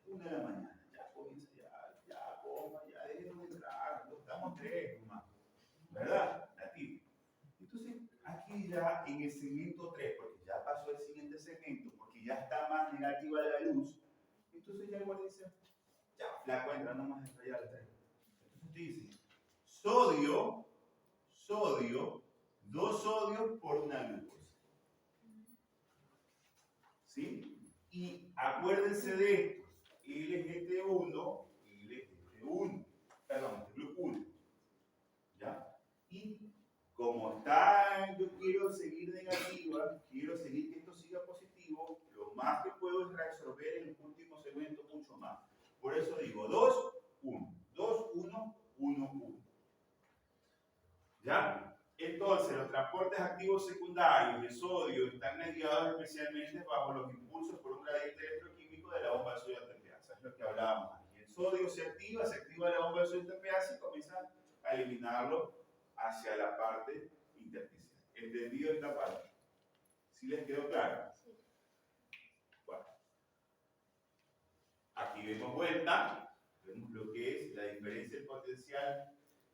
1 de la mañana, ya comienza, ya, coma, ya déjenos entrar, no estamos 3 nomás, ¿verdad? Nativo. Entonces, aquí ya en el segmento 3, porque ya pasó el siguiente segmento, porque ya está más negativa la luz, entonces ya el guardia dice, ya, flaco, entra nomás a estrellar el 3. Entonces te dice, sodio, 2 sodios por una glucosa. ¿Sí? Y acuérdense de esto, LGT1, perdón, GLUT1. ¿Ya? Y como está, yo quiero seguir negativa, quiero seguir que esto siga positivo, lo más que puedo es reabsorber en el último segmento mucho más. Por eso digo 2, 1, 2, 1, 1, 1. ¿Ya? Entonces, los transportes activos secundarios de sodio están mediados especialmente bajo los impulsos por un gradiente electroquímico de la bomba de sodio ATPase. Es lo que hablábamos aquí. El sodio se activa la bomba de sodio ATPase y comienza a eliminarlo hacia la parte intersticial. ¿Entendido esta parte? ¿Sí les quedó claro? Sí. Bueno. Aquí vemos vuelta, vemos lo que es la diferencia del potencial,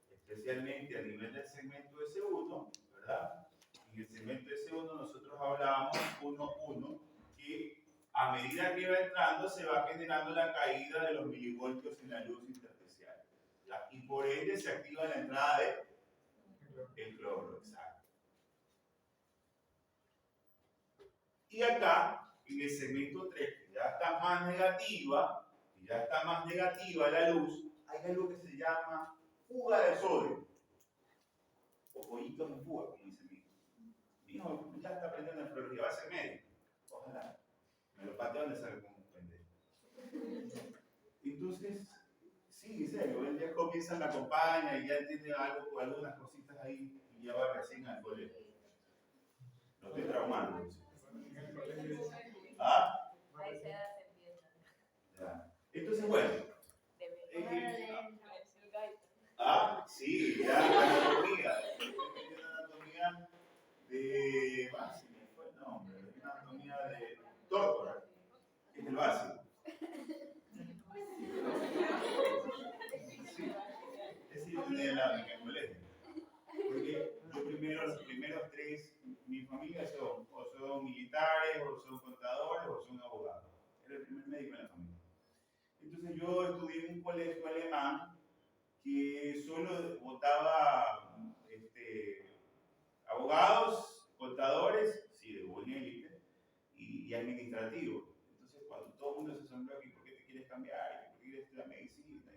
especialmente a nivel del segmento S1, ¿verdad? En el segmento S1 nosotros hablábamos 1,1, que a medida que va entrando se va generando la caída de los milivoltios en la luz intersticial, ¿ya? Y por ende se activa la entrada del cloro, exacto. Y acá, en el segmento 3, que ya está más negativa la luz, hay algo que se llama fuga de sodio, o pollitos en fuga, como dice mi hijo. Mi hijo ya está aprendiendo nefrología, va a ser médico, ojalá. Me lo pateo donde sale como un pendejo. Entonces, sí, en serio, él ya comienza, me acompaña y ya entiende algo, algunas cositas ahí y ya va recién al colegio. Lo estoy traumando. ¿Ah? Ahí se hace empieza. Ya. Entonces, bueno. Sí, ya, anatomía. Anatomía de. Se me fue el nombre. Anatomía de Tórtora, que es el básico. Sí, ese yo tenía en el colegio. Porque los primeros 3, mi familia son militares, o son contadores, o son abogados. Era el primer médico en la familia. Entonces yo estudié en un colegio alemán que solo votaba abogados, contadores, sí, de buen élite, y administrativos. Entonces cuando todo el mundo se asombró aquí, ¿por qué te quieres cambiar? ¿Por qué quieres estudiar medicina?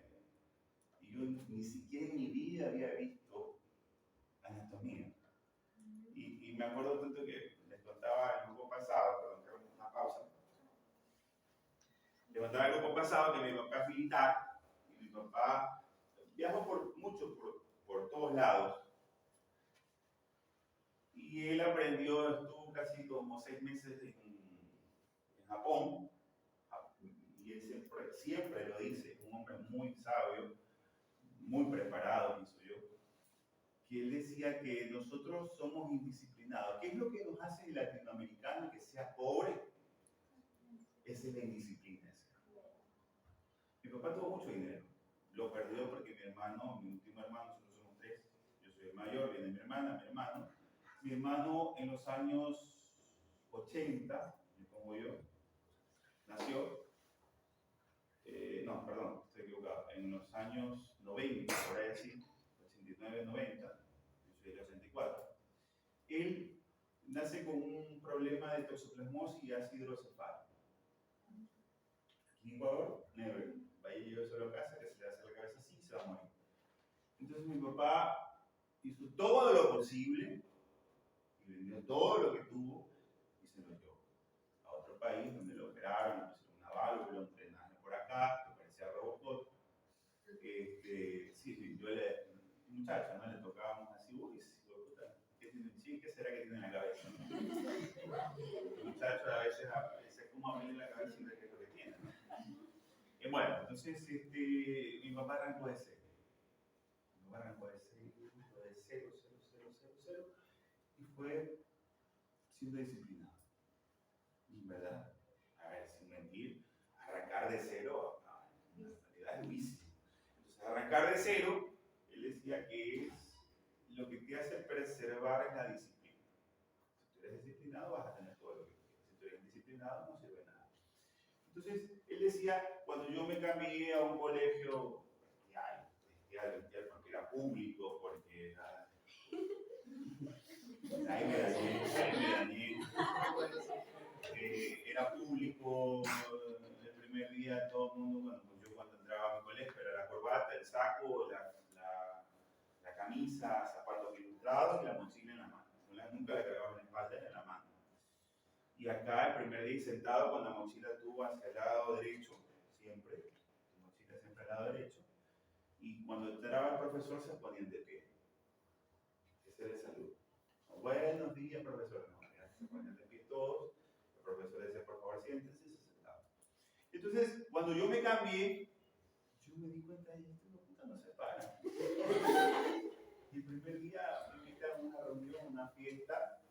Y yo ni siquiera en mi vida había visto anatomía. Y me acuerdo tanto que les contaba el grupo pasado, perdón, que una pausa. Les contaba el grupo pasado que mi papá es militar, y mi papá viajó por todos lados. Y él estuvo casi como 6 meses en Japón. Y él siempre lo dice, es un hombre muy sabio, muy preparado, pienso yo, que él decía que nosotros somos indisciplinados. ¿Qué es lo que nos hace el latinoamericano que sea pobre? Esa es la indisciplina. Mi papá tuvo mucho dinero. Lo perdió porque mi último hermano, nosotros somos 3, yo soy el mayor, viene mi hermana, mi hermano. Mi hermano en los años 80, me pongo yo, nació, no, perdón, estoy equivocado, en los años 90, por ahí así, 89, 90, yo soy del 84, él nace con un problema de toxoplasmosis y ácido hidrocefálico. Aquí en Ecuador, never, vaya yo solo a casa, que se le hace la cabeza así y se va a morir. Entonces mi papá hizo todo lo posible, y vendió todo lo que tuvo y se lo llevó a otro país donde lo operaron, le pusieron una válvula, un drenaje por acá, que parecía Robocop, muchacho, ¿no? Le tocábamos así, uy, sí, puta, ¿qué será que tiene en la cabeza? El muchacho a veces se como abrir la cabeza y ver qué es lo que tiene, ¿no? Y bueno, entonces mi papá arrancó de cero. Mi papá arrancó de cero, y fue siendo disciplinado. ¿Verdad? A ver, sin mentir, arrancar de cero, en realidad es durísimo. Entonces, arrancar de cero, él decía que es lo que te hace preservar es la disciplina. Si tú eres disciplinado, vas a tener todo lo que quieras. Si tú eres indisciplinado, no sirve nada. Entonces, él decía, cuando yo me cambié a un colegio bestial, porque era público, porque era... Ahí me dañé. Era público, el primer día todo el mundo, bueno, pues yo cuando entraba a mi colegio era la corbata, el saco, la camisa, zapatos ilustrados y la mochila en la mano. Nunca la cargaba en la espalda, era en la mano. Y acá el primer día sentado con la mochila tú hacia el lado derecho, siempre, tu mochila siempre al lado derecho. Y cuando entraba el profesor se ponían de pie. Ese era el saludo. Buenos días, profesor. No, se ponían de pie todos. El profesor decía, por favor, siéntense y se sentaban. Entonces, cuando yo me cambié, yo me di cuenta de esto, no se para. Y el primer día me invitaron a una reunión, una fiesta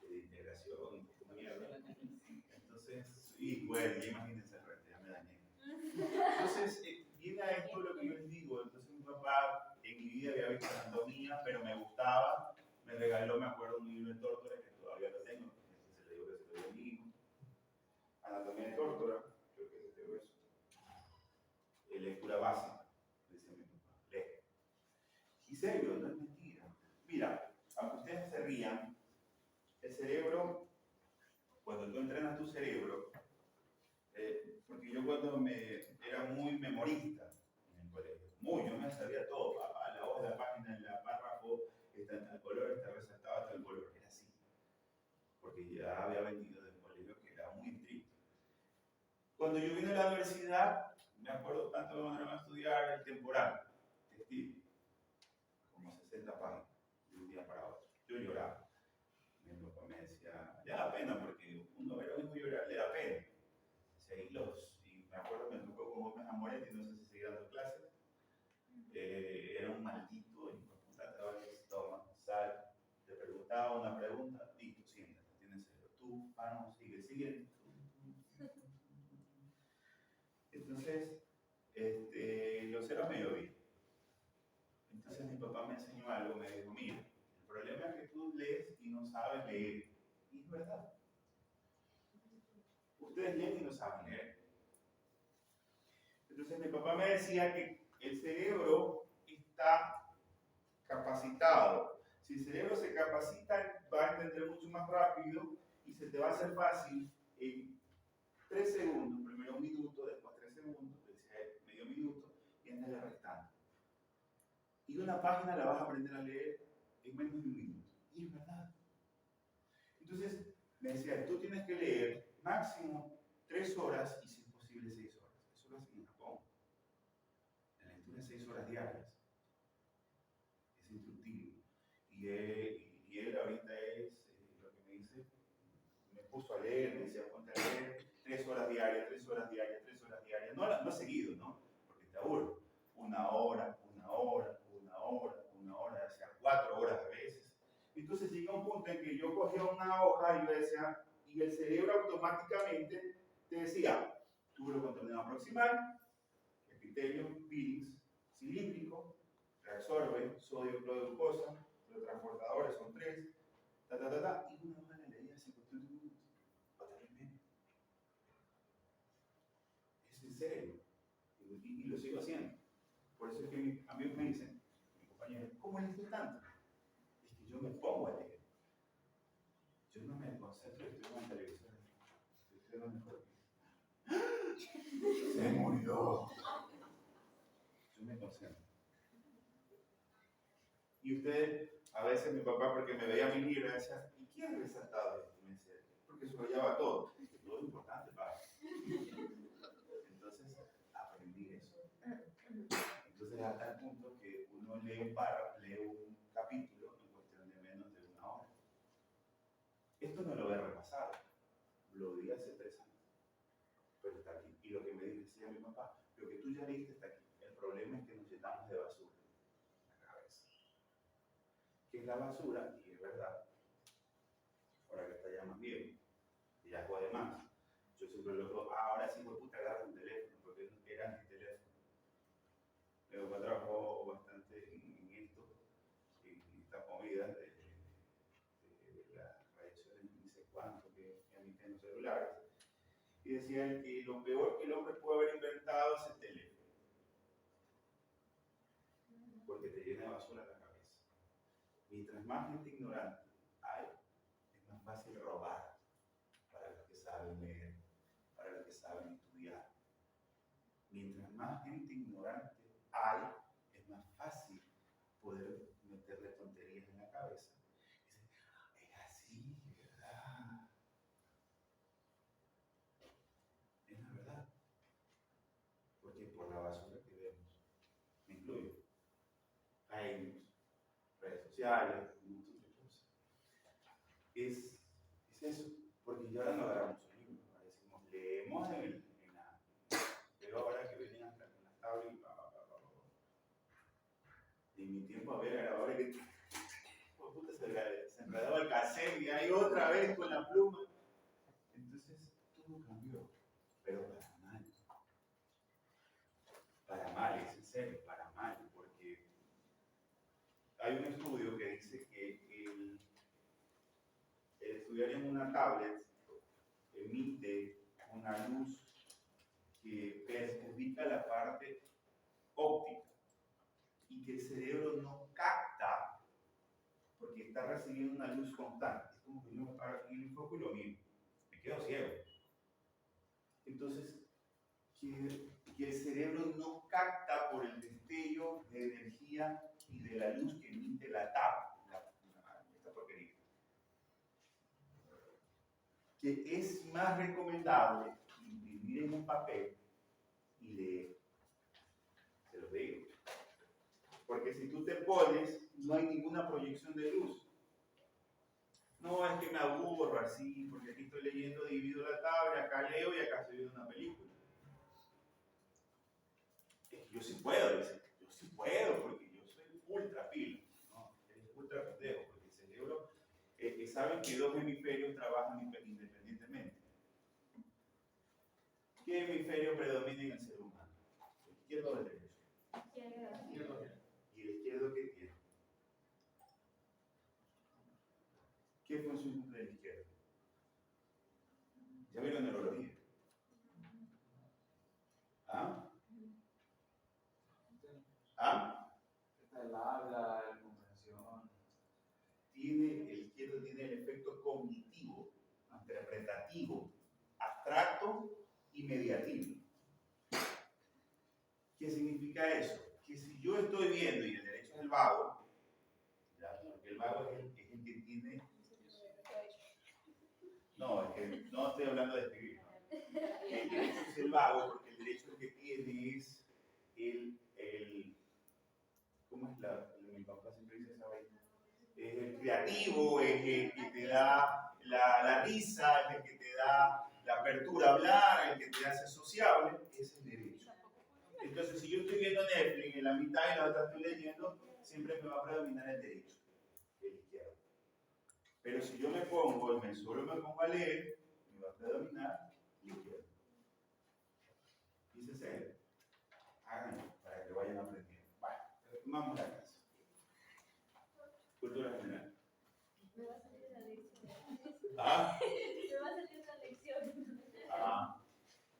de integración, mierda. Entonces, y bueno, imagínense el resto, ya me dañé. Entonces, viene a esto lo que yo les digo. Entonces, mi papá en mi vida había visto anatomía, pero me gustaba. Me regaló, me acuerdo, un libro de Tórtora que todavía lo tengo. Se le digo que se lo dio a mi hijo. Anatomía de Tórtora, creo que es este grueso. Lectura básica, dice mi papá. Lee. Y serio, no es mentira. Mira, aunque ustedes se rían, el cerebro, cuando tú entrenas tu cerebro, porque yo cuando era muy memorista en el colegio, yo me sabía todo, papá, la hoja, la página, el párrafo, está en tal color, está resaltado tal color, era así. Porque ya había venido del colegio que era muy estricto. Cuando yo vine a la universidad, me acuerdo tanto que me mandaron a estudiar el temporal, textil, como 60 páginas, de un día para otro. Yo lloraba. Mi papá me decía, ya da pena, porque uno ve a un hijo llorar, le da pena. Y me acuerdo, me tocó con Gómez Amoretti, no sé si seguía dando clases. Era un maldito, y por puta, toma, sal, te preguntaba una pregunta, listo, siéntate, tienes cerebro. Tú, no, sigue. Entonces, los ceros medio bien. Entonces mi papá me enseñó algo, me dijo, mira, el problema es que tú lees y no sabes leer. Y es verdad. Ustedes leen y no saben leer. Entonces mi papá me decía que el cerebro está capacitado. Si el cerebro se capacita, va a entender mucho más rápido y se te va a hacer fácil en 3 segundos, primero 1 minuto, después 3 segundos, medio minuto, y andas restando. Y una página la vas a aprender a leer en menos de 1 minuto. Y es verdad. Entonces, me decía, tú tienes que leer máximo 3 horas y si es posible 6 horas. Eso lo hacen en Japón. La lectura es 6 horas diarias. Es instructivo. Y él ahorita es lo que me dice, me puso a leer, me decía, ponte a leer 3 horas diarias, 3 horas diarias, 3 horas diarias. No seguido, ¿no? Porque te aburre. 1 hora, 4 horas a veces. Entonces llega un punto en que yo cogía una hoja y yo decía, y el cerebro automáticamente te decía, túbulo contornado proximal, epitelio, pírix, cilíndrico, reabsorbe, sodio, cloro, glucosa, los transportadores son 3, y una hoja la leía hace cuestión de minutos, totalmente. Es en serio, y lo sigo haciendo. Por eso es que a mí me dicen, mi compañero, ¿cómo leíste tanto? Es que yo me pongo a leer. Yo no me concentro, estoy en la televisión. Estoy en lo mejor. Se murió. Yo me concentro. Y usted, a veces mi papá, porque me veía mi libro, decía, ¿y quién ha resaltado esto? Me decía, porque subrayaba todo. Todo es importante, padre. Entonces, aprendí eso. Entonces, hasta el punto que uno uno lee un capítulo en cuestión de menos de una hora. Esto no lo he repasado, lo di hace 3 años, pero está aquí. Y lo que me decía mi papá, lo que tú ya leíste está aquí. El problema es que nos llenamos de basura en la cabeza. ¿Qué es la basura? Y es verdad, ahora que está ya más bien, y ya jode más. Yo siempre lo digo, ahora sí, pues puta, agarra un teléfono, porque era anti-teléfono. Mi papá trabajó bastante en esto, en esta movida de las radiaciones, ni sé cuánto que emiten los celulares. Y decían que lo peor que el hombre puede haber inventado es el teléfono, porque te llena de basura la cabeza. Mientras más gente ignorante hay, es más fácil robar para los que saben leer, para los que saben estudiar. Mientras más gente ignorante hay, es más fácil poder meterle tonterías en la cabeza. Y dice, es así, ¿verdad? Es la verdad. Porque por la basura que vemos, me incluyo, hay redes sociales, un montón de cosas. Es eso, porque ya ahora no agarramos un libro, ahora decimos, leemos pero ahora que vienen hasta con las tablas y en mi tiempo, a ver, ahora que puta, se enredaba el cassette y ahí otra vez con la pluma. Entonces, todo cambió, pero para mal. Para mal, es en serio, para mal, porque hay un estudio que dice que el estudiar en una tablet emite una luz que perjudica la parte óptica y que el cerebro no capta porque está recibiendo una luz constante. Es como que yo me paro aquí en el foco y lo miro, me quedo ciego. Entonces, que el cerebro no capta por el destello de energía y de la luz que emite la tabla, esta porquería. Que es más recomendable imprimir en un papel y leer. Se los digo. Porque si tú te pones, no hay ninguna proyección de luz. No, es que me aburro así, porque aquí estoy leyendo, divido la tabla, acá leo y acá estoy viendo una película. Yo sí puedo, dice. Yo sí puedo, porque yo soy ultra pilo. ¿No? Es ultra pendejo, porque el cerebro, saben que 2 hemisferios trabajan independientemente. ¿Qué hemisferio predomina en el ser humano? ¿El izquierdo o el derecho? Izquierdo. ¿Y el izquierdo qué tiene? ¿Qué función cumple el izquierdo? ¿Ya vieron neurología? ¿Ah? ¿Ah? Esta es la habla, la comprensión. El izquierdo tiene el efecto cognitivo, interpretativo, abstracto y mediativo. ¿Qué significa eso? Que si yo estoy viendo y el derecho es el vago, ¿ya? Porque el vago es el que tiene... No, es que no estoy hablando de escribir. El derecho es el vago porque el derecho que tiene es ¿cómo es mi papá siempre dice esa vaina? Es el creativo, es el que te da la risa, es el que te da la apertura a hablar, el que te hace sociable, es el derecho. Entonces, si yo estoy viendo Netflix en la mitad y la otra estoy leyendo, siempre me va a predominar el derecho, el izquierdo. Pero si yo me pongo, solo me pongo a leer, me va a predominar el izquierdo. Dice serio. Háganlo para que vayan aprendiendo. Bueno, retomamos la clase. Cultura general. Me va a salir la lección. ¿Ah? Me va a salir la lección. Ah.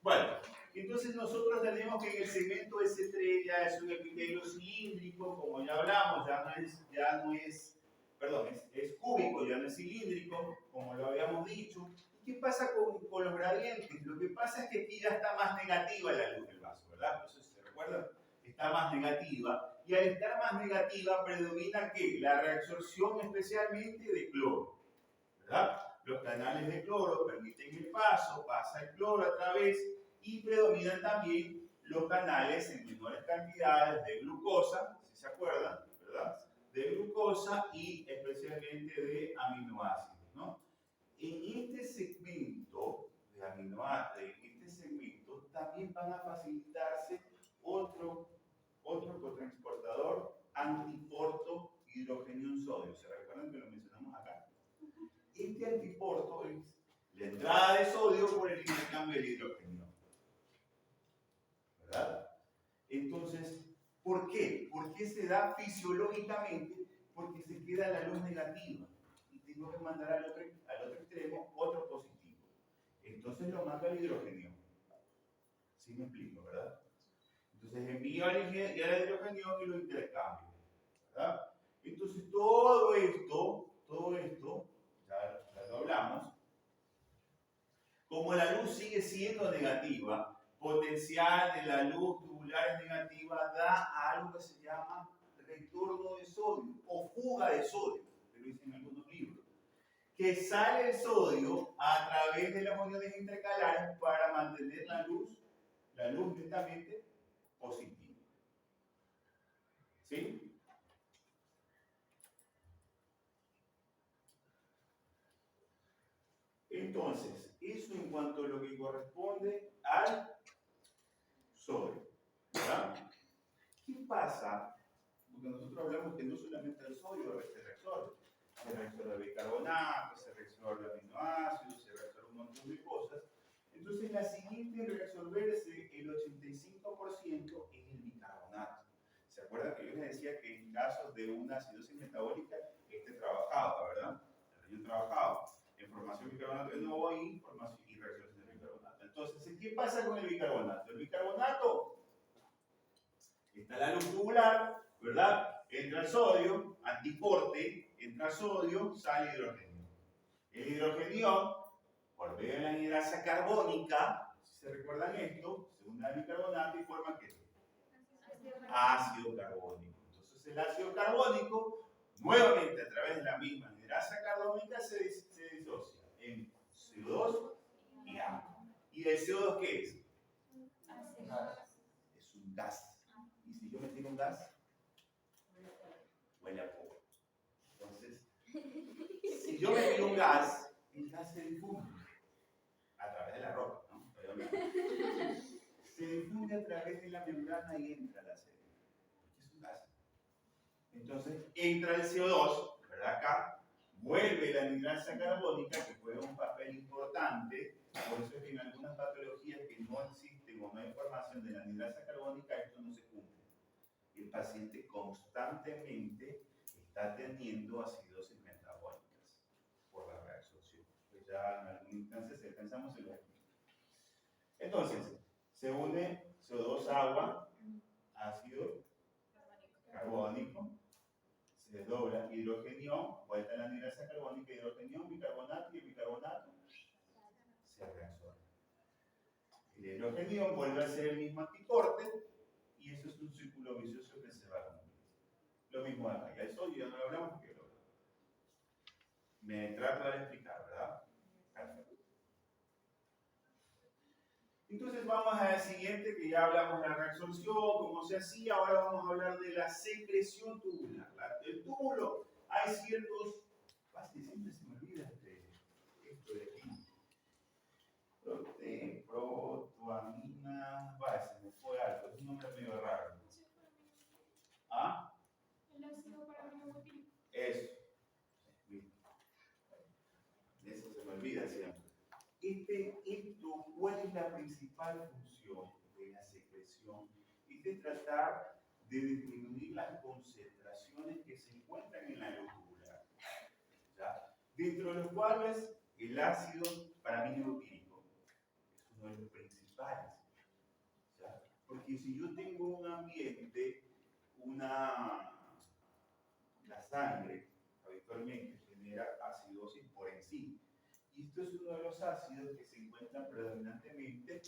Bueno, entonces nosotros tenemos que en el segmento S3 ya es un epitelio cilíndrico, como ya hablamos, es cúbico, ya no es cilíndrico, como lo habíamos dicho. ¿Qué pasa con los gradientes? Lo que pasa es que aquí ya está más negativa la luz del vaso, ¿verdad? Eso se recuerda, está más negativa. Y al estar más negativa predomina ¿qué? La reabsorción especialmente de cloro, ¿verdad? Los canales de cloro permiten el paso, pasa el cloro a través y predominan también los canales en menores cantidades de glucosa, si se acuerdan, ¿verdad? De glucosa y especialmente de aminoácidos, ¿no? En este segmento de aminoácidos, en este segmento también van a facilitarse otro cotransportador antiporto hidrogenio sodio. ¿Se recuerdan que lo mencionamos acá? Este antiporto es la entrada de sodio por el intercambio del hidrógeno. ¿Verdad? Entonces, ¿por qué? ¿Por qué se da fisiológicamente? Porque se queda la luz negativa y tengo que mandar al otro extremo otro positivo. Entonces lo mando al hidrógeno. ¿Sí me explico, verdad? Entonces envío al hidrógeno y lo intercambio, ¿verdad? Entonces todo esto, ya lo hablamos, como la luz sigue siendo negativa, potencial de la luz tubular es negativa, da a algo que se llama retorno de sodio o fuga de sodio, que lo dicen algunos libros, que sale el sodio a través de las uniones intercalares para mantener la luz netamente positiva. ¿Sí? Entonces, eso en cuanto a lo que corresponde al sodio, ¿verdad? ¿Qué pasa? Porque nosotros hablamos que no solamente el sodio se reabsorbe el bicarbonato, se reabsorbe aminoácidos, se reabsorbe un montón de cosas. Entonces, la siguiente en reabsorberse el 85% es el bicarbonato. ¿Se acuerdan que yo les decía que en casos de una acidosis metabólica, trabajaba, ¿verdad? El riñón trabajaba en formación de bicarbonato de nuevo y formación y reacción de bicarbonato. Entonces, ¿qué pasa con el bicarbonato? El bicarbonato está la luz tubular, ¿verdad? Entra el sodio, antiporte, entra el sodio, sale hidrógeno. El hidrógeno, por medio de la anhidrasa carbónica, si se recuerdan esto, se une al bicarbonato y forma ¿qué? Ácido carbónico. Entonces el ácido carbónico, nuevamente a través de la misma anhidrasa carbónica, se disocia en CO2 y agua. ¿Y el CO2 qué es? Es un gas. Y si yo me tiro un gas, huele a poco. Entonces, si yo me tiro un gas, el gas se difunde a través de la ropa, ¿no? Se difunde a través de la membrana y entra a la célula. Es un gas. Entonces, entra el CO2, ¿verdad? Acá, vuelve la anhidrasa carbónica, que juega un papel importante. Por eso es que en algunas patologías que no existen o no hay formación de la anhidrasa carbónica, esto no se cumple. El paciente constantemente está teniendo acidosis metabólicas por la reabsorción. Pues ya en alguna instancia se pensamos en lo mismo. Entonces, se une CO2, agua, ácido carbónico, se desdobla hidrógeno, vuelta a la anhidrasa carbónica, hidrógeno, bicarbonato y el bicarbonato se reabsorbe. El hidrógeno vuelve a ser el mismo antiporte y eso es un círculo vicioso que se va a cumplir. Lo mismo acá, ya el sodio ya no lo hablamos porque lo hablamos. Me trato de explicar, ¿verdad? Perfecto. Entonces vamos al siguiente, que ya hablamos de la reabsorción, cómo se hacía. Ahora vamos a hablar de la secreción tubular. El túbulo, hay ciertos, casi siempre se me olvida esto de aquí. Protoamina, se me fue algo, es un nombre medio raro. ¿Ah? El ácido parabenzoico. Eso. Eso se me olvida siempre. ¿Cuál es la principal función de la secreción? Es de tratar de disminuir las concentraciones que se encuentran en la luz tubular. ¿Ya? Dentro de los cuales el ácido paraminoglutírico es uno de los principales. ¿Ya? Porque si yo tengo un ambiente, la sangre habitualmente genera acidosis por en sí. Y esto es uno de los ácidos que se encuentran predominantemente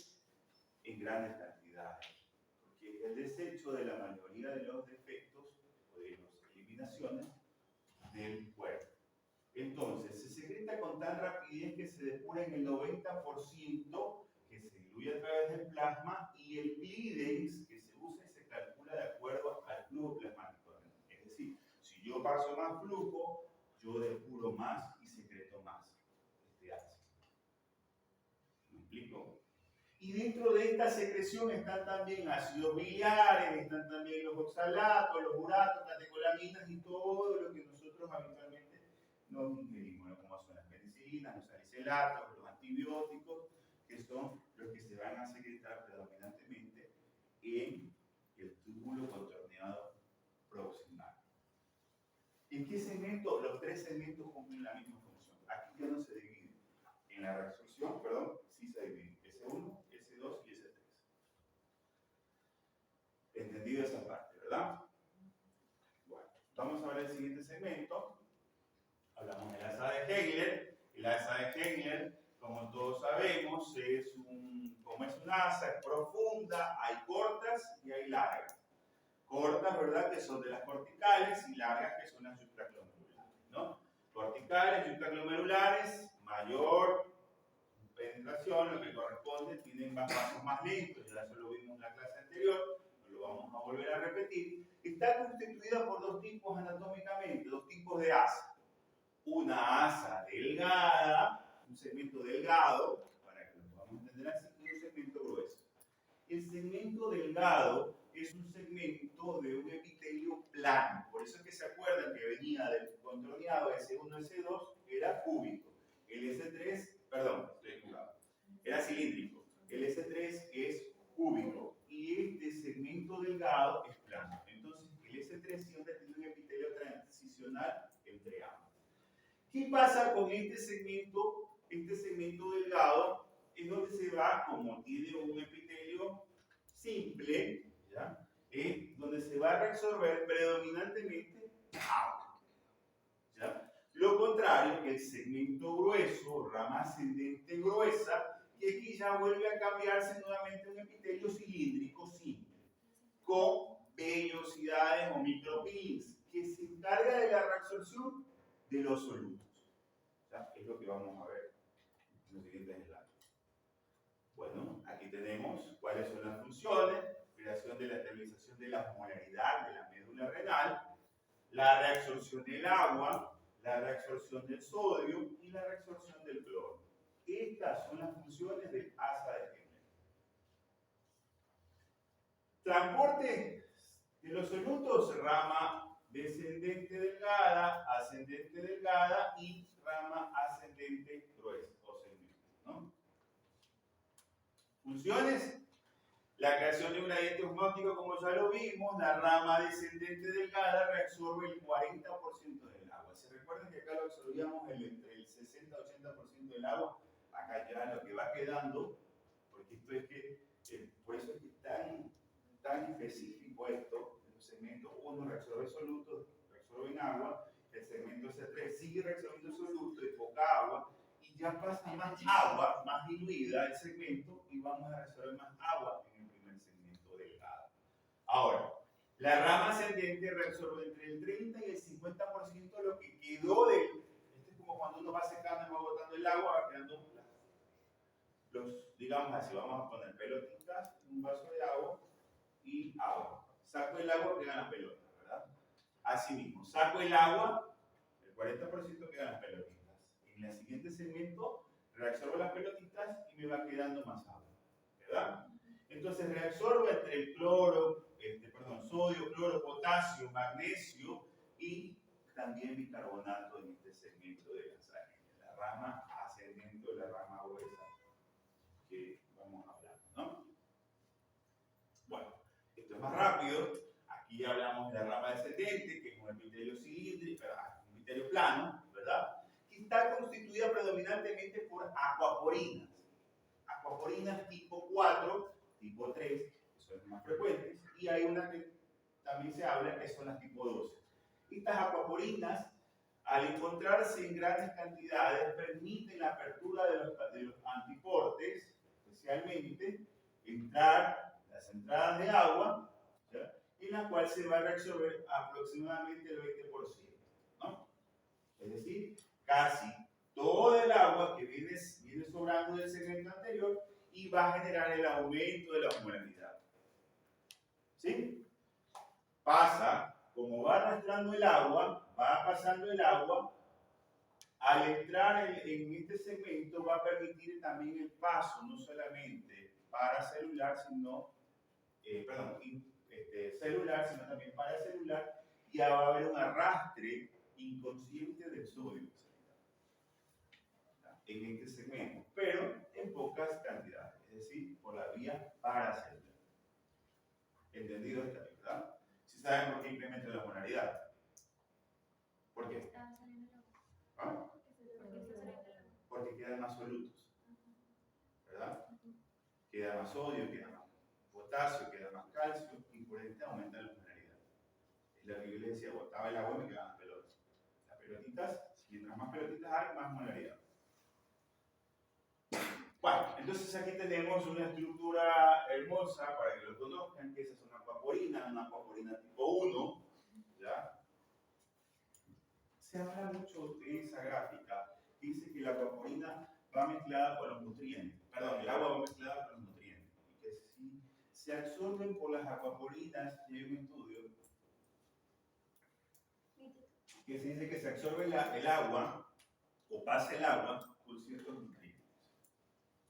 en grandes cantidades, porque es el desecho de la mayoría de los defectos o de las eliminaciones del cuerpo. Entonces, se secreta con tal rapidez que se depura en el 90%, que se diluye a través del plasma y y el Clidens que se usa y se calcula de acuerdo al flujo plasmático. Es decir, si yo paso más flujo, yo depuro más y secreto más este ácido. ¿Me explico? Y dentro de esta secreción están también ácidos biliares, están también los oxalatos, los uratos, catecolaminas y todo lo que nosotros habitualmente nos ingerimos, ¿no? Como son las penicilinas, los salicelatos, los antibióticos, que son los que se van a secretar predominantemente en el túbulo contorneado proximal. ¿En qué segmento? Los tres segmentos cumplen la misma función. Aquí ya no se divide. En la reabsorción, perdón, sí se divide. S1, S2 y S3. Entendido esa parte, ¿verdad? Bueno, vamos a ver el siguiente segmento. Hablamos de la asa de Hegler. La asa de Hegler, como todos sabemos, como es una asa, es profunda, hay cortas y hay largas. Cortas, ¿verdad?, que son de las corticales, y largas, que son las supraglomerulares, ¿no? Corticales, supraglomerulares, mayor penetración, lo que corresponde, tienen pasos más lentos, ya eso lo vimos en la clase anterior, no lo vamos a volver a repetir. Está constituida por dos tipos anatómicamente, dos tipos de asa. Una asa delgada, un segmento delgado, para que lo podamos entender así, y un segmento grueso. El segmento delgado es un segmento de un epitelio plano, por eso es que se acuerdan que venía del contorneado S1, S2, era cúbico. El S3, perdón, estoy equivocado, era cilíndrico. El S3 es cúbico y este segmento delgado es plano. Entonces, el S3 siempre tiene un epitelio transicional entre ambos. ¿Qué pasa con este segmento? Este segmento delgado es donde se va, como tiene un epitelio simple, ¿ya? Es donde se va a reabsorber predominantemente agua, ¿ya? Lo contrario que el segmento grueso, rama ascendente gruesa, que aquí ya vuelve a cambiarse nuevamente un epitelio cilíndrico simple, con vellosidades o micropilins, que se encarga de la reabsorción de los solutos. ¿Ya? Es lo que vamos a ver en los siguientes slides. Bueno, aquí tenemos cuáles son las funciones: creación de la estabilización de la molaridad de la médula renal, la reabsorción del agua, la reabsorción del sodio y la reabsorción del cloro. Estas son las funciones del asa de Hegler. Transporte de los solutos: rama descendente delgada, ascendente delgada y rama ascendente gruesa o segmento, ¿no? Funciones: la creación de un gradiente osmótico, como ya lo vimos. La rama descendente delgada reabsorbe el 40% del agua. ¿Se recuerdan que acá lo absorbíamos entre el 60-80% del agua? Acá ya lo que va quedando, porque esto es que, por eso es que es tan específico esto, en los segmentos 1 reabsorbe solutos, reabsorbe en agua, el segmento S3 sigue reabsorbiendo solutos de poca agua, y ya pasa más agua, más diluida el segmento, y vamos a reabsorber más agua en el primer segmento delgado. Ahora, la rama ascendente reabsorbe entre el 30 y el 50% de lo que quedó de. Esto es como cuando uno va secando y va botando el agua, va quedando digamos así, vamos a poner pelotitas en un vaso de agua y agua. Saco el agua, quedan las pelotas, ¿verdad? Así mismo, saco el agua, el 40% quedan las pelotitas. En el siguiente segmento reabsorbo las pelotitas y me va quedando más agua, ¿verdad? Entonces reabsorbo entre el sodio, cloro, potasio, magnesio y también bicarbonato en este segmento de la sangre, la rama ascendente o la rama gruesa que vamos a hablar, ¿no? Bueno, esto es más rápido. Aquí hablamos de la rama descendente, que es un epitelio cilíndrico, un epitelio plano, ¿verdad? Que está constituida predominantemente por acuaporinas. Acuaporinas tipo 4, tipo 3, que son las más frecuentes, y hay una que también se habla que son las tipo 12. Estas acuaporinas, al encontrarse en grandes cantidades, permiten la apertura de los antiportes, especialmente entrar las entradas de agua, ¿ya? En la cual se va a reabsorber aproximadamente el 20%, ¿no? Es decir, casi todo el agua que viene sobrando del segmento anterior y va a generar el aumento de la osmolaridad. ¿Sí? Pasa, como va arrastrando el agua, va pasando el agua, al entrar en este segmento va a permitir también el paso, no solamente paracelular, sino, celular, sino también paracelular, y ya va a haber un arrastre inconsciente del sodio en este segmento, pero en pocas cantidades, es decir, por la vía paracelular. ¿Entendido esta vez, verdad? Si saben por qué incrementa la osmolaridad. ¿Por qué? ¿Ah? Porque quedan más solutos, ¿verdad? Queda más sodio, queda más potasio, queda más calcio y por ende aumenta la osmolaridad. Es lo que yo les decía, botaba el agua y me quedaban las pelotas. Las pelotitas, mientras más pelotitas hay, más osmolaridad. Bueno, entonces aquí tenemos una estructura hermosa para que lo conozcan, que esa es una aquaporina tipo 1, ¿ya? Se habla mucho de esa gráfica, que dice que la aquaporina va mezclada con los nutrientes, perdón, el agua va mezclada con los nutrientes, y que si se absorben por las aquaporinas, y hay un estudio, que se dice que se absorbe el agua, o pasa el agua, con ciertos nutrientes,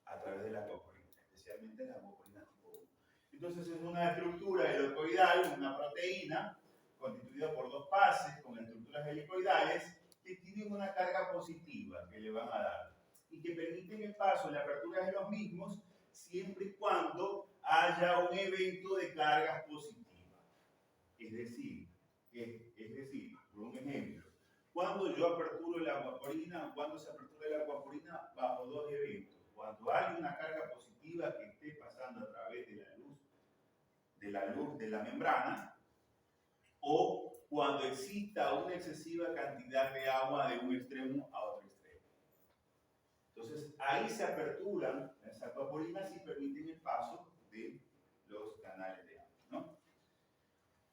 a través de la aquaporina, especialmente la aquaporina tipo 1. Entonces es una estructura helicoidal, una proteína, constituida por dos fases con estructuras helicoidales que tienen una carga positiva que le van a dar y que permiten el paso, la apertura de los mismos, siempre y cuando haya un evento de cargas positivas. Es decir, por un ejemplo, cuando yo aperturo la aquaporina, cuando se apertura la aquaporina bajo dos eventos. Cuando hay una carga positiva que esté pasando a través de la luz de la membrana, o cuando exista una excesiva cantidad de agua de un extremo a otro extremo. Entonces, ahí se aperturan las aquaporinas y permiten el paso de los canales de agua, ¿no?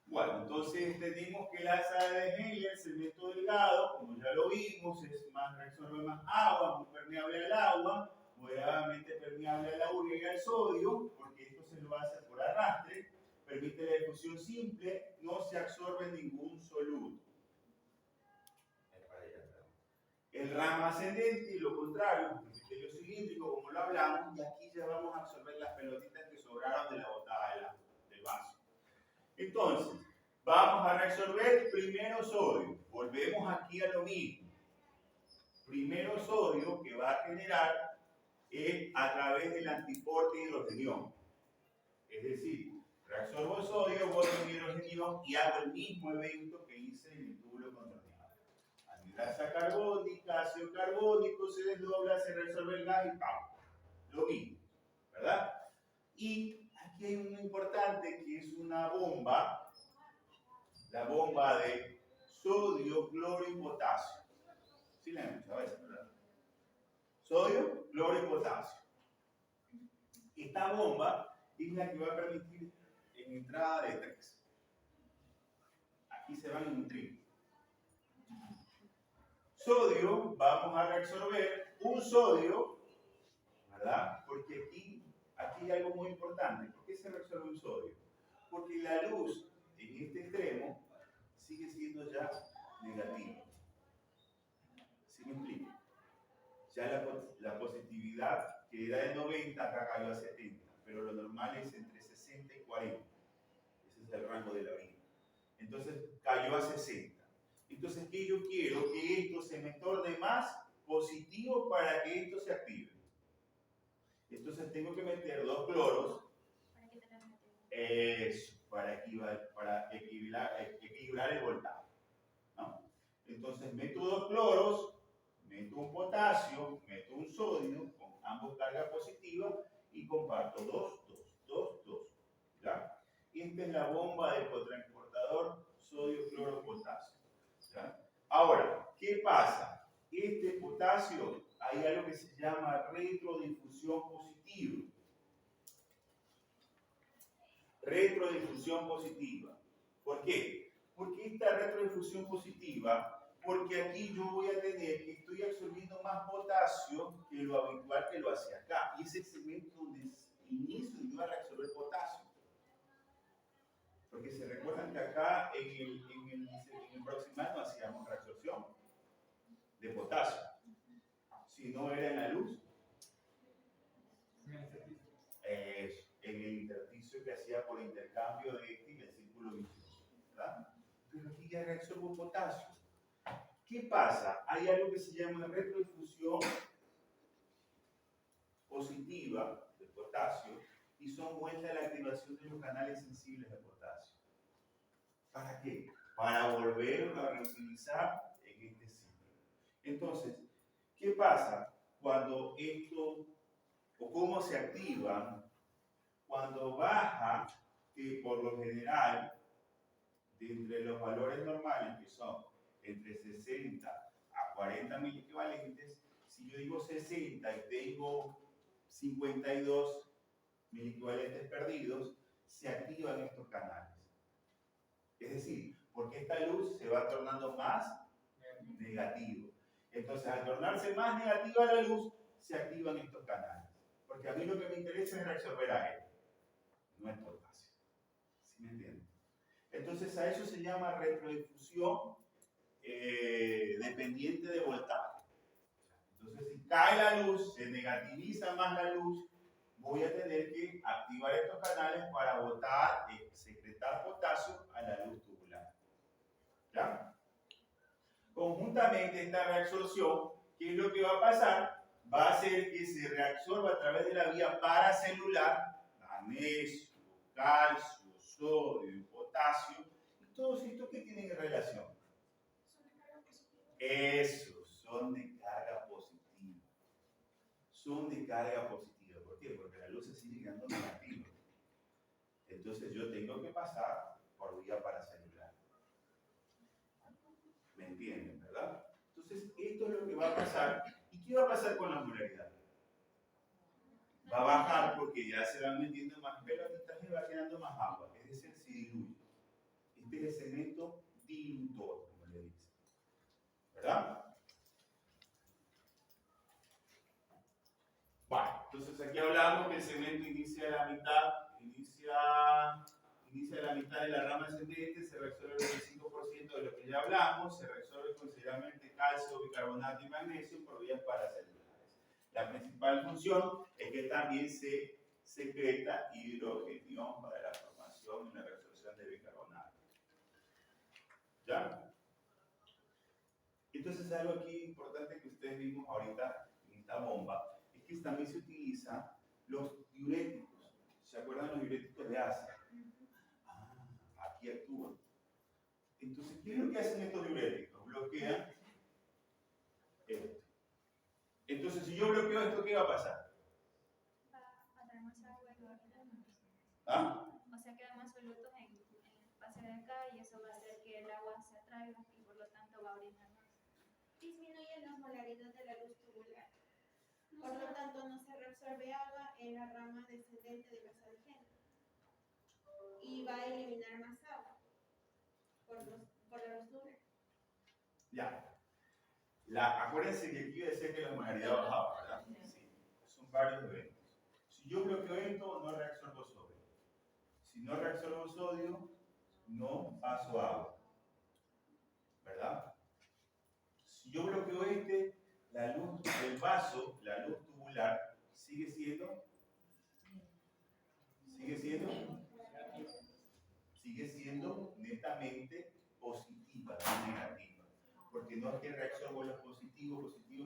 Bueno, entonces entendimos que la alza de Henle, el segmento delgado, como ya lo vimos, absorbe más agua, muy permeable al agua, moderadamente permeable a la urea y al sodio, porque esto se lo hace por arrastre, permite la difusión simple, no se absorbe ningún soluto. El ramo ascendente y lo contrario, el epitelio cilíndrico, como lo hablamos, y aquí ya vamos a absorber las pelotitas que sobraron de la botada del vaso. Entonces, vamos a reabsorber primero sodio. Volvemos aquí a lo mismo. Primero sodio que va a generar a través del antiporte hidrogenión. Es decir, reabsorbo sodio, voy con hidrogenión y hago el mismo evento que hice en el túbulo contorneado. Anhidrasa carbónica, ácido carbónico, se desdobla, se resuelve el gas y ¡pam! Lo mismo, ¿verdad? Y aquí hay uno importante que es una bomba, la bomba de sodio, cloro y potasio. ¿Sí la han escuchado esa, verdad? Sodio, cloro y potasio. Esta bomba es la que va a permitir en entrada de 3. Aquí se van en un trío. Sodio, vamos a reabsorber un sodio, ¿verdad? Porque aquí hay algo muy importante. ¿Por qué se reabsorbe un sodio? Porque la luz en este extremo sigue siendo ya negativa. ¿Sí me explico? Ya la positividad que era de 90 acá cayó a 70, pero lo normal es entre 60 y 40. Ese es el rango de la orina. Entonces cayó a 60. Entonces, ¿qué yo quiero? Que esto se me torne más positivo para que esto se active. Entonces tengo que meter 2 cloros. Eso, para equilibrar el voltaje, ¿no? Entonces meto 2 cloros, meto un potasio, meto un sodio, con ambos cargas positivas, y comparto 2, 2, 2, 2. ¿Ya? Esta es la bomba del cotransportador sodio, cloro, potasio. ¿Ya? Ahora, ¿qué pasa? Este potasio, hay algo que se llama retrodifusión positiva. Retrodifusión positiva. ¿Por qué? Porque esta retrodifusión positiva Porque aquí yo voy a tener que estoy absorbiendo más potasio que lo habitual que lo hacía acá. Y es el segmento donde inicio yo a reabsorber potasio. Porque se recuerdan que acá en el proximal no hacíamos reabsorción de potasio. Si no era en la luz. En el intersticio que hacía por intercambio de este y el círculo vicioso, ¿verdad? Pero aquí ya reabsorbo potasio. ¿Qué pasa? Hay algo que se llama retrodifusión positiva de potasio y son vueltas a la activación de los canales sensibles de potasio. ¿Para qué? Para volverlo a reutilizar en este ciclo. Entonces, ¿qué pasa cuando esto o cómo se activan? Cuando baja, que por lo general, de entre los valores normales, que son entre 60 a 40 mil equivalentes, si yo digo 60 y tengo 52 mil equivalentes perdidos, se activan estos canales. Es decir, porque esta luz se va tornando más negativo. Entonces, al tornarse más negativa la luz, se activan estos canales. Porque a mí lo que me interesa es reabsorber a él. No es potasio. ¿Sí me entienden? Entonces a eso se llama retrodifusión dependiente de voltaje. Entonces si cae la luz, se negativiza más la luz, voy a tener que activar estos canales para botar, secretar potasio a la luz tubular. ¿Ya? Conjuntamente esta reabsorción, ¿qué es lo que va a pasar? Va a hacer que se reabsorba a través de la vía paracelular magnesio, calcio, sodio, potasio, y todos estos que tienen relación. Esos son de carga positiva. Son de carga positiva. ¿Por qué? Porque la luz se sigue quedando negativa. Entonces yo tengo que pasar por vía paracelular. ¿Me entienden, verdad? Entonces esto es lo que va a pasar. ¿Y qué va a pasar con la molaridad? Va a bajar porque ya se van metiendo más pelotitas y va quedando más agua, es decir, se diluye. Este es el cemento dilutor, como le dicen. ¿Verdad? Bueno, entonces aquí hablamos que el cemento inicia a la mitad de la rama ascendente, se reabsorbe el 25% de lo que ya hablamos, se reabsorbe considerablemente calcio, bicarbonato y magnesio por vías paracelulares. La principal función es que también se secreta hidrogenión para la formación y la reabsorción de bicarbonato. ¿Ya? Entonces algo aquí importante que ustedes vimos ahorita en esta bomba es que también se utilizan los diuréticos. ¿Se acuerdan los diuréticos de Asia? Aquí actúan. Entonces, ¿qué es lo que hacen estos diuréticos? Bloquean esto. Entonces, si yo bloqueo esto, ¿qué va a pasar? Va a traer más agua y va a quedar más. ¿Ah? O sea, queda más solutos en base de acá y eso va a hacer que el agua se atraiga y por lo tanto va a orinar más. Disminuye la molaridad de la luz tubular. Por lo tanto, no se reabsorbe agua en la rama descendente de la sargento y va a eliminar más agua por la luz tubular. Ya. Acuérdense que aquí decía que la molaridad bajaba, ¿verdad? Sí. Son varios eventos. Si yo bloqueo esto, no reabsorbo sodio. Si no reabsorbo sodio, no paso agua. ¿Verdad? Si yo bloqueo la luz del vaso, la luz tubular, sigue siendo netamente positiva, no negativa. Porque no es que reabsorbo los positivos, y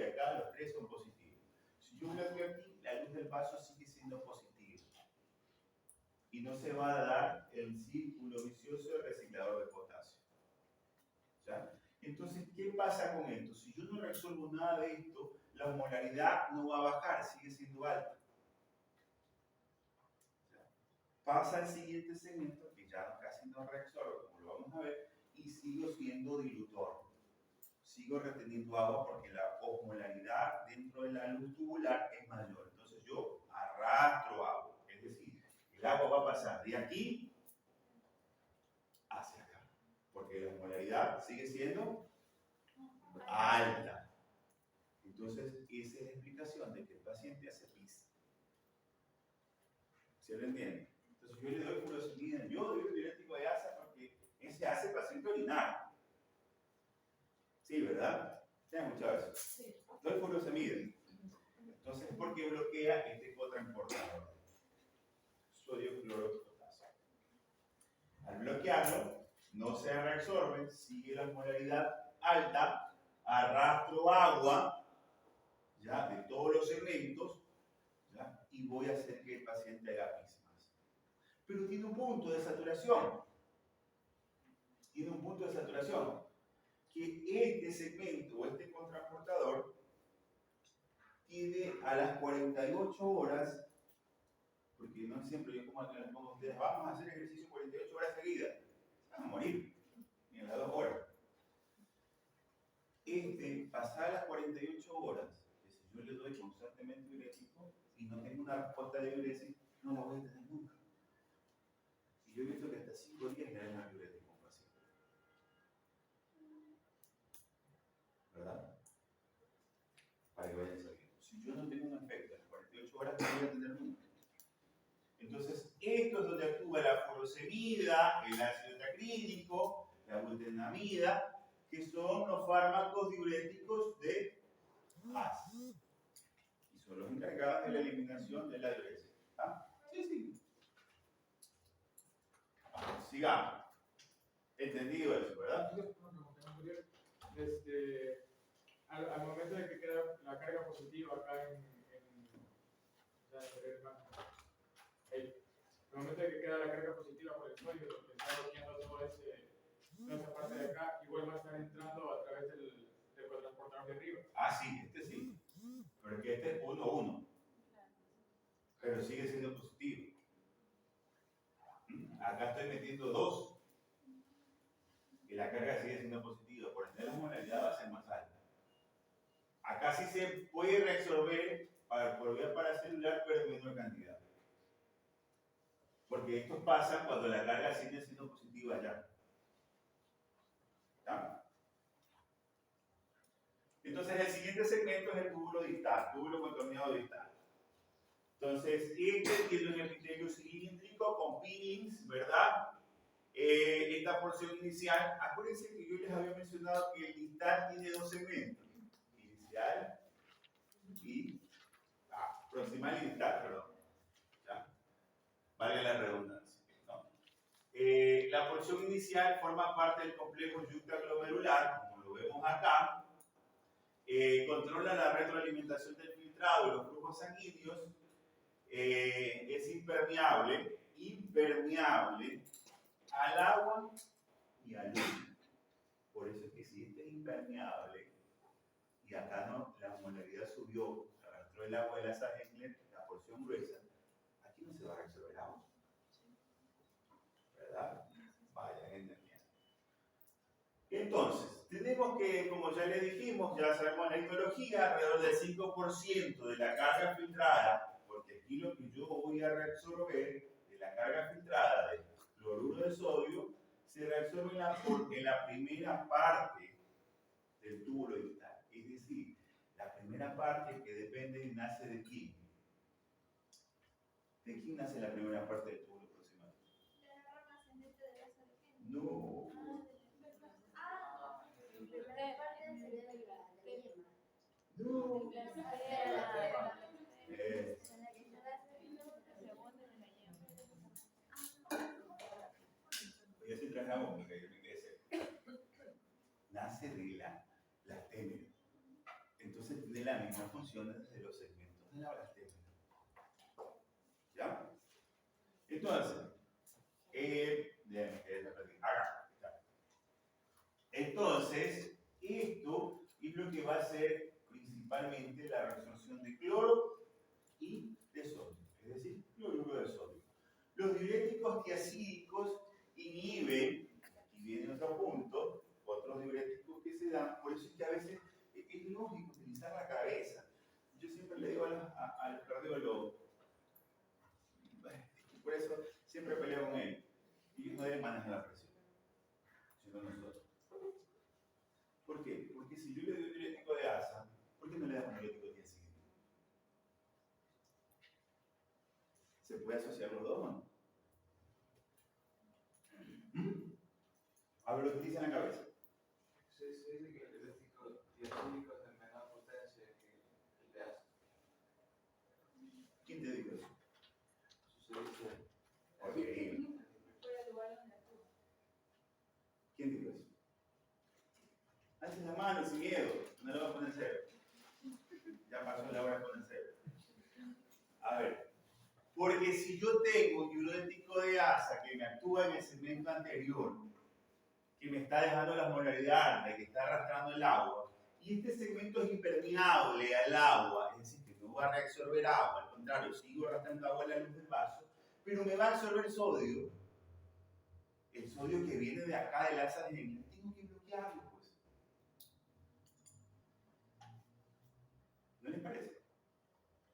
acá los tres son positivos. Si yo bloqueo aquí, la luz del vaso sigue siendo positiva. Y no se va a dar el círculo vicioso del reciclador de potasio. ¿Ya? Entonces, ¿qué pasa con esto? Si yo no resuelvo nada de esto, la osmolaridad no va a bajar, sigue siendo alta. ¿Ya? Pasa al siguiente segmento, que ya casi no reabsorbe, como lo vamos a ver, y sigo siendo dilutor. Sigo reteniendo agua porque la osmolaridad dentro de la luz tubular es mayor. Entonces yo arrastro agua. Es decir, el agua va a pasar de aquí hacia acá. Porque la osmolaridad sigue siendo alta. Entonces, esa es la explicación de que el paciente hace pis. ¿Se lo entiende? Entonces, yo le doy furosemida, yo doy un diurético de asa porque ese hace paciente orinar. Sí, ¿verdad? ¿Se han escuchado eso? Sí. Doy furosemida. Entonces, porque bloquea este cotransportador, sodio cloro potasio. Al bloquearlo, no se reabsorbe, sigue la molaridad alta, arrastro agua, ¿ya? De todos los segmentos, ¿ya? Y voy a hacer que el paciente haga pis más. Pero tiene un punto de saturación. Tiene un punto de saturación. Que este segmento o este contraportador tiene a las 48 horas, porque no siempre yo como que les pongo a ustedes, vamos a hacer ejercicio 48 horas seguidas, van a morir, ni en las 2 horas. Pasadas las 48 horas, que si yo le doy constantemente diurético y no tengo una respuesta de diuresis, no la voy a tener nunca. Y yo he visto que hasta 5 días le dan diurético a un paciente. ¿Verdad? Para que vayan sabiendo. Si yo no tengo un efecto en las 48 horas, no voy a tener nunca. Entonces, esto es donde actúa la furosemida, el ácido tacrídico, la butenamida, que son los fármacos diuréticos de asa. Y son los encargados de la eliminación de la diuresis. ¿Ah? Sí, sí. Sigamos. Entendido eso, ¿verdad? Al momento de que queda la carga positiva acá al momento de que queda la carga positiva por el sodio, lo que está bloqueando toda esa parte de acá, igual va a estar entrando a través del cotransportador de arriba. Ah, sí, sí. Pero que este es 1-1. Pero sigue siendo positivo. Acá estoy metiendo 2. Y la carga sigue siendo positiva. Por ende, la molaridad va a ser más alta. Acá sí se puede reabsorber por vía paracelular, pero en menor cantidad. Porque esto pasa cuando la carga sigue siendo positiva allá. ¿Ya? Entonces, el siguiente segmento es el túbulo distal, túbulo contorneado distal. Entonces, este tiene un epitelio cilíndrico con peelings, ¿verdad? Esta porción inicial, acuérdense que yo les había mencionado que el distal tiene 2 segmentos, inicial y proximal y distal, perdón. ¿Ya? Vale la redundancia, ¿no? La porción inicial forma parte del complejo yuctaglomerular, como lo vemos acá. Controla la retroalimentación del filtrado y los flujos sanguíneos. Es impermeable al agua y al líquido. Por eso es que si este es impermeable y acá no, la molaridad subió, arrastró el agua de la Sahenkler, la porción gruesa, aquí no se va a reabsorber agua. ¿Verdad? Vaya energía. Entonces, tenemos que, como ya le dijimos, ya sabemos la histología, alrededor del 5% de la carga filtrada, porque aquí lo que yo voy a reabsorber de la carga filtrada del cloruro de sodio se reabsorbe en la primera parte del túbulo distal. Es decir, la primera parte que depende nace de quién. ¿De quién nace la primera parte del túbulo proximal? De la rama ascendente de la serpiente. No. Primera parte sería de la yema. No. Yo sí traje agua porque yo me quedé seco. Nace de la blastémera. Entonces tiene la misma función desde los segmentos de la blastémera. ¿Ya? Entonces, entonces, esto es lo que va a hacer principalmente la reabsorción de cloro y de sodio, es decir, cloruro de sodio. Los diuréticos tiacídicos inhiben, aquí viene otro punto, otros diuréticos que se dan, por eso es que a veces es lógico utilizar la cabeza. Yo siempre le digo a los cardiólogos, por eso siempre peleo con ellos, ellos no deben manejar la presión, sino nosotros. ¿Por qué? Porque si yo le doy puede asociar los dos o no? A ver lo que dice en la cabeza. Se dice que el diurético diacídico es de menor potencia que el de ácido. ¿Quién te dijo eso? Eso se dice. Ok. Fuera del lugar donde actúa. ¿Quién dijo eso? Alza la mano sin miedo, no le voy a poner cero. Ya pasó la hora de poner cero. A ver, porque si yo tengo un diurético de asa que me actúa en el segmento anterior, que me está dejando la molaridad alta, que está arrastrando el agua, y este segmento es impermeable al agua, es decir, que no va a reabsorber agua, al contrario, sigo arrastrando agua a la luz del vaso, pero me va a absorber sodio, el sodio que viene de acá del asa de Henle, tengo que bloquearlo, pues. ¿No les parece?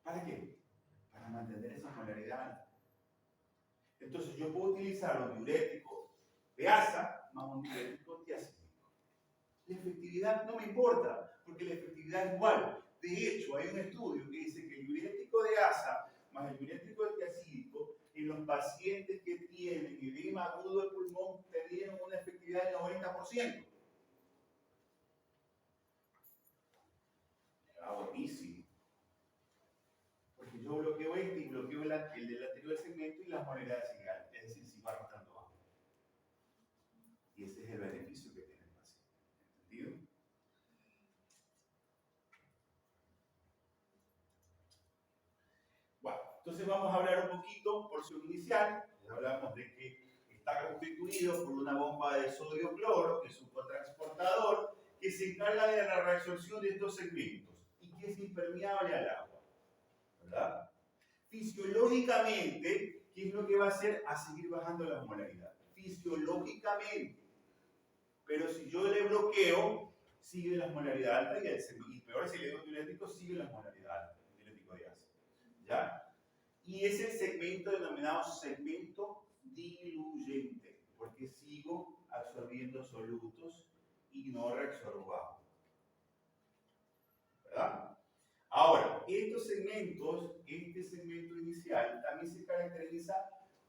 ¿Para qué? Para mantener esa molaridad alta. Entonces yo puedo utilizar un diurético de asa más un diurético diacídico. La efectividad no me importa, porque la efectividad es igual. De hecho, hay un estudio que dice que el diurético de asa más el diurético diacídico en los pacientes que tienen edema agudo del pulmón tenían una efectividad del 90%. Ah, buenísimo. Porque yo bloqueo este y bloqueo el del anterior segmento y las molaridades siguen altas, es decir, sigo arrastrando agua. Y ese es el beneficio que tiene el paciente. ¿Entendido? Bueno, entonces vamos a hablar un poquito, porción inicial. Ya hablamos de que está constituido por una bomba de sodio-cloro, que es un cotransportador, que se encarga de la reabsorción de estos segmentos y que es impermeable al agua. ¿Verdad? Fisiológicamente, ¿qué es lo que va a hacer? A seguir bajando la molaridad. Fisiológicamente. Pero si yo le bloqueo, sigue la molaridad alta y peor si le doy un diurético, sigue la molaridad alta, el diurético de ácido. ¿Ya? Y es el segmento denominado segmento diluyente, porque sigo absorbiendo solutos y no reabsorbo agua. ¿Verdad? Ahora, estos segmentos, este segmento inicial también se caracteriza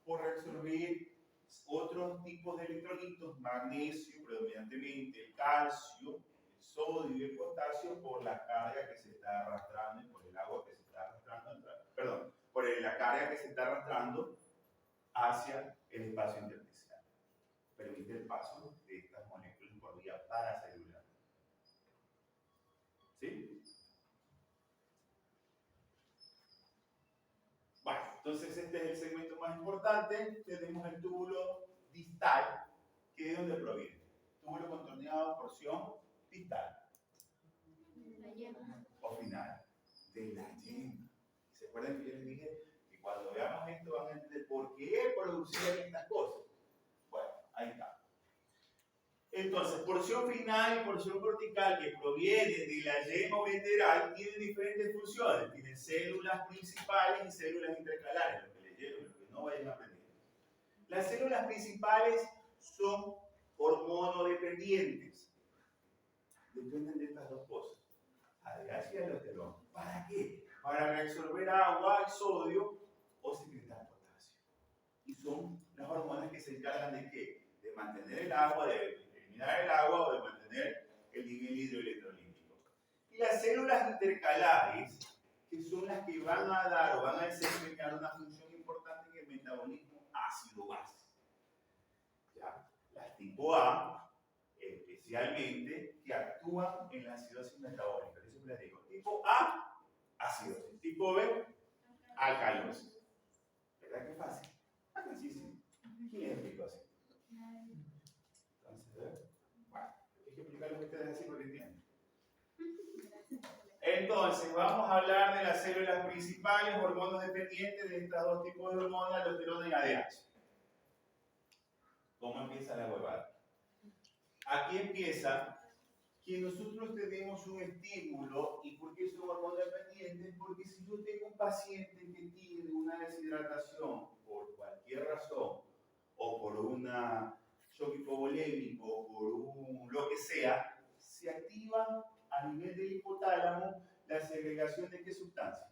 por reabsorber otros tipos de electrolitos, magnesio predominantemente, el calcio, el sodio y el potasio por la carga que se está arrastrando y por el agua que se está arrastrando, perdón, por la carga que se está arrastrando hacia el espacio intersticial. Permite el paso de estas moléculas por vía paracelular. ¿Sí? Bueno, entonces este es el segmento más importante. Tenemos el túbulo distal, que es donde proviene. Túbulo contorneado, porción distal. O final. De la yema. ¿Se acuerdan que yo les dije que cuando veamos esto van a entender por qué producían estas cosas? Bueno, ahí está. Entonces, porción final y porción cortical que proviene de la yema ureteral tienen diferentes funciones. Tienen células principales y células intercalares, lo que leyeron, lo que no vayan a aprender. Las células principales son hormonodependientes. Dependen de estas dos cosas, ADH y aldosterona. ¿Para qué? Para reabsorber agua y sodio o secretar potasio. Y son las hormonas que se encargan de ¿qué? De mantener el agua, de eliminar el agua o de mantener el nivel hidroelectrolítico. Y las células intercalares, que son las que van a dar o van a desempeñar una función importante en el metabolismo ácido-base. ¿Ya? Las tipo A, especialmente, que actúan en la acidosis metabólica. Eso les digo. Tipo A, acidosis. Tipo B, alcalosis. ¿Verdad que es fácil? Fácilísimo. ¿Quién les explicó así? Entonces, bueno, hay que explicarlo a ustedes así porque entienden. Entonces, vamos a hablar de las células principales, hormonas dependientes de estos dos tipos de hormonas, aldosterona y ADH. ¿Cómo empieza la huevada? Aquí empieza que nosotros tenemos un estímulo. ¿Y por qué son hormonas dependientes? Porque si yo tengo un paciente que tiene una deshidratación por cualquier razón, o por una shock hipovolémico, o por un lo que sea, se activa a nivel del hipotálamo la segregación de qué sustancia.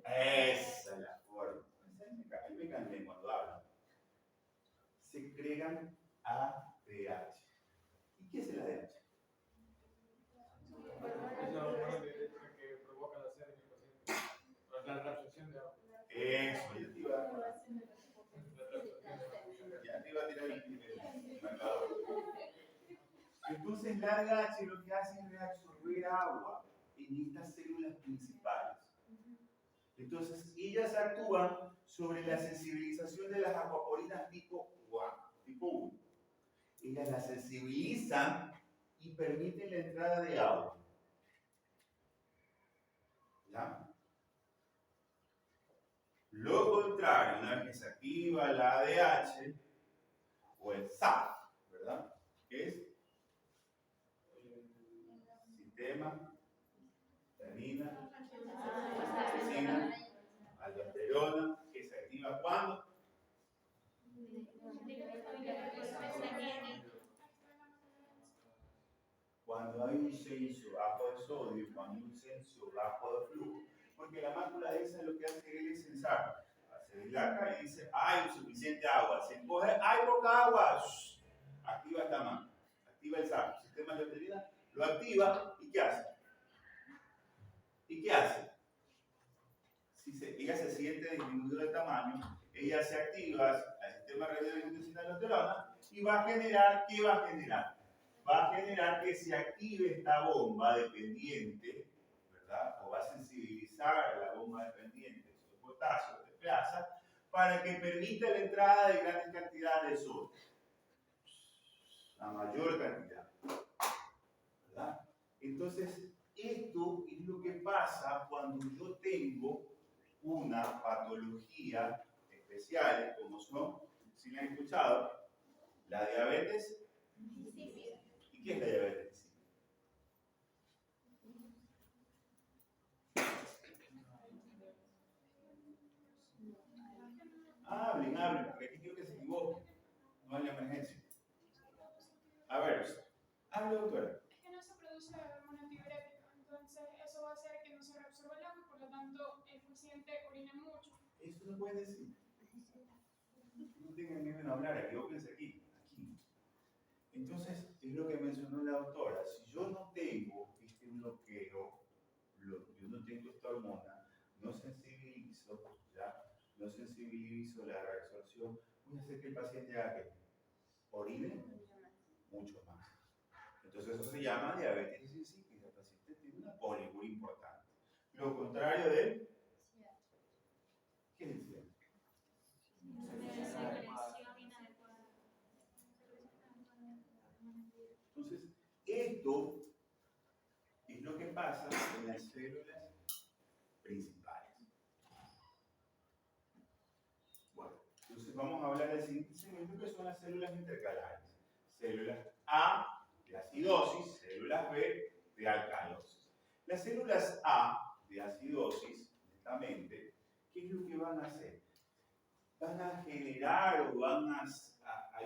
Esa es la explican bien cuando hablan, secretan ADH. ¿Y qué es el ADH? Es la hormona que provoca la sed en el paciente. La absorción de agua. Eso, ya te iba a tirar el marcador. Entonces la ADH lo que hace es reabsorber agua en estas células principales. Entonces ellas actúan sobre la sensibilización de las acuaporinas tipo 1. Ellas las sensibilizan y permiten la entrada de agua. ¿Ya? Lo contrario, una vez que se activa la ADH o el SAP, ¿verdad? Que es sistema, termina, aldosterona, que se activa cuando hay un censo bajo de sodio, cuando hay un censo bajo de flujo, porque la mácula densa lo que hace es censar, se dilata y dice, hay suficiente agua, se encoge, hay poca agua, activa esta mácula, activa el SAP, sistema de aldosterona, lo activa y ¿qué hace? ¿Y qué hace? Ella se siente disminuido de tamaño, ella se activa al sistema de aldosterona y va a generar, ¿qué va a generar? Va a generar que se active esta bomba dependiente, ¿verdad? O va a sensibilizar a la bomba dependiente de potasio, de teplasa, para que permita la entrada de grandes cantidades de sodio. La mayor cantidad, ¿verdad? Entonces, esto es lo que pasa cuando yo tengo una patología especial, como son, si la han escuchado, la diabetes. ¿Y qué es la diabetes? Hablen, porque aquí quiero que se equivoquen. No hay emergencia. A ver, hable, doctora. Es que no se produce hormona antidiurética, entonces eso va a hacer que no se reabsorba el agua y por lo tanto el paciente orine mucho. Eso no puede decir. No tengan miedo en hablar, equivóquense aquí. Entonces, es lo que mencionó la doctora. Si yo no tengo este bloqueo, yo no tengo esta hormona, no sensibilizo, ¿ya? No sensibilizo la reabsorción, voy a hacer que el paciente haga que orine mucho más. Entonces, eso se llama diabetes insípida. El paciente tiene una poliuria importante. Lo contrario de... ¿Qué decía? Entonces, esto es lo que pasa en las células principales. Bueno, entonces vamos a hablar del siguiente segmento, que son las células intercalares. Células A de acidosis, células B de alcalosis. Las células A de acidosis, netamente, ¿qué es lo que van a hacer? Van a generar o van a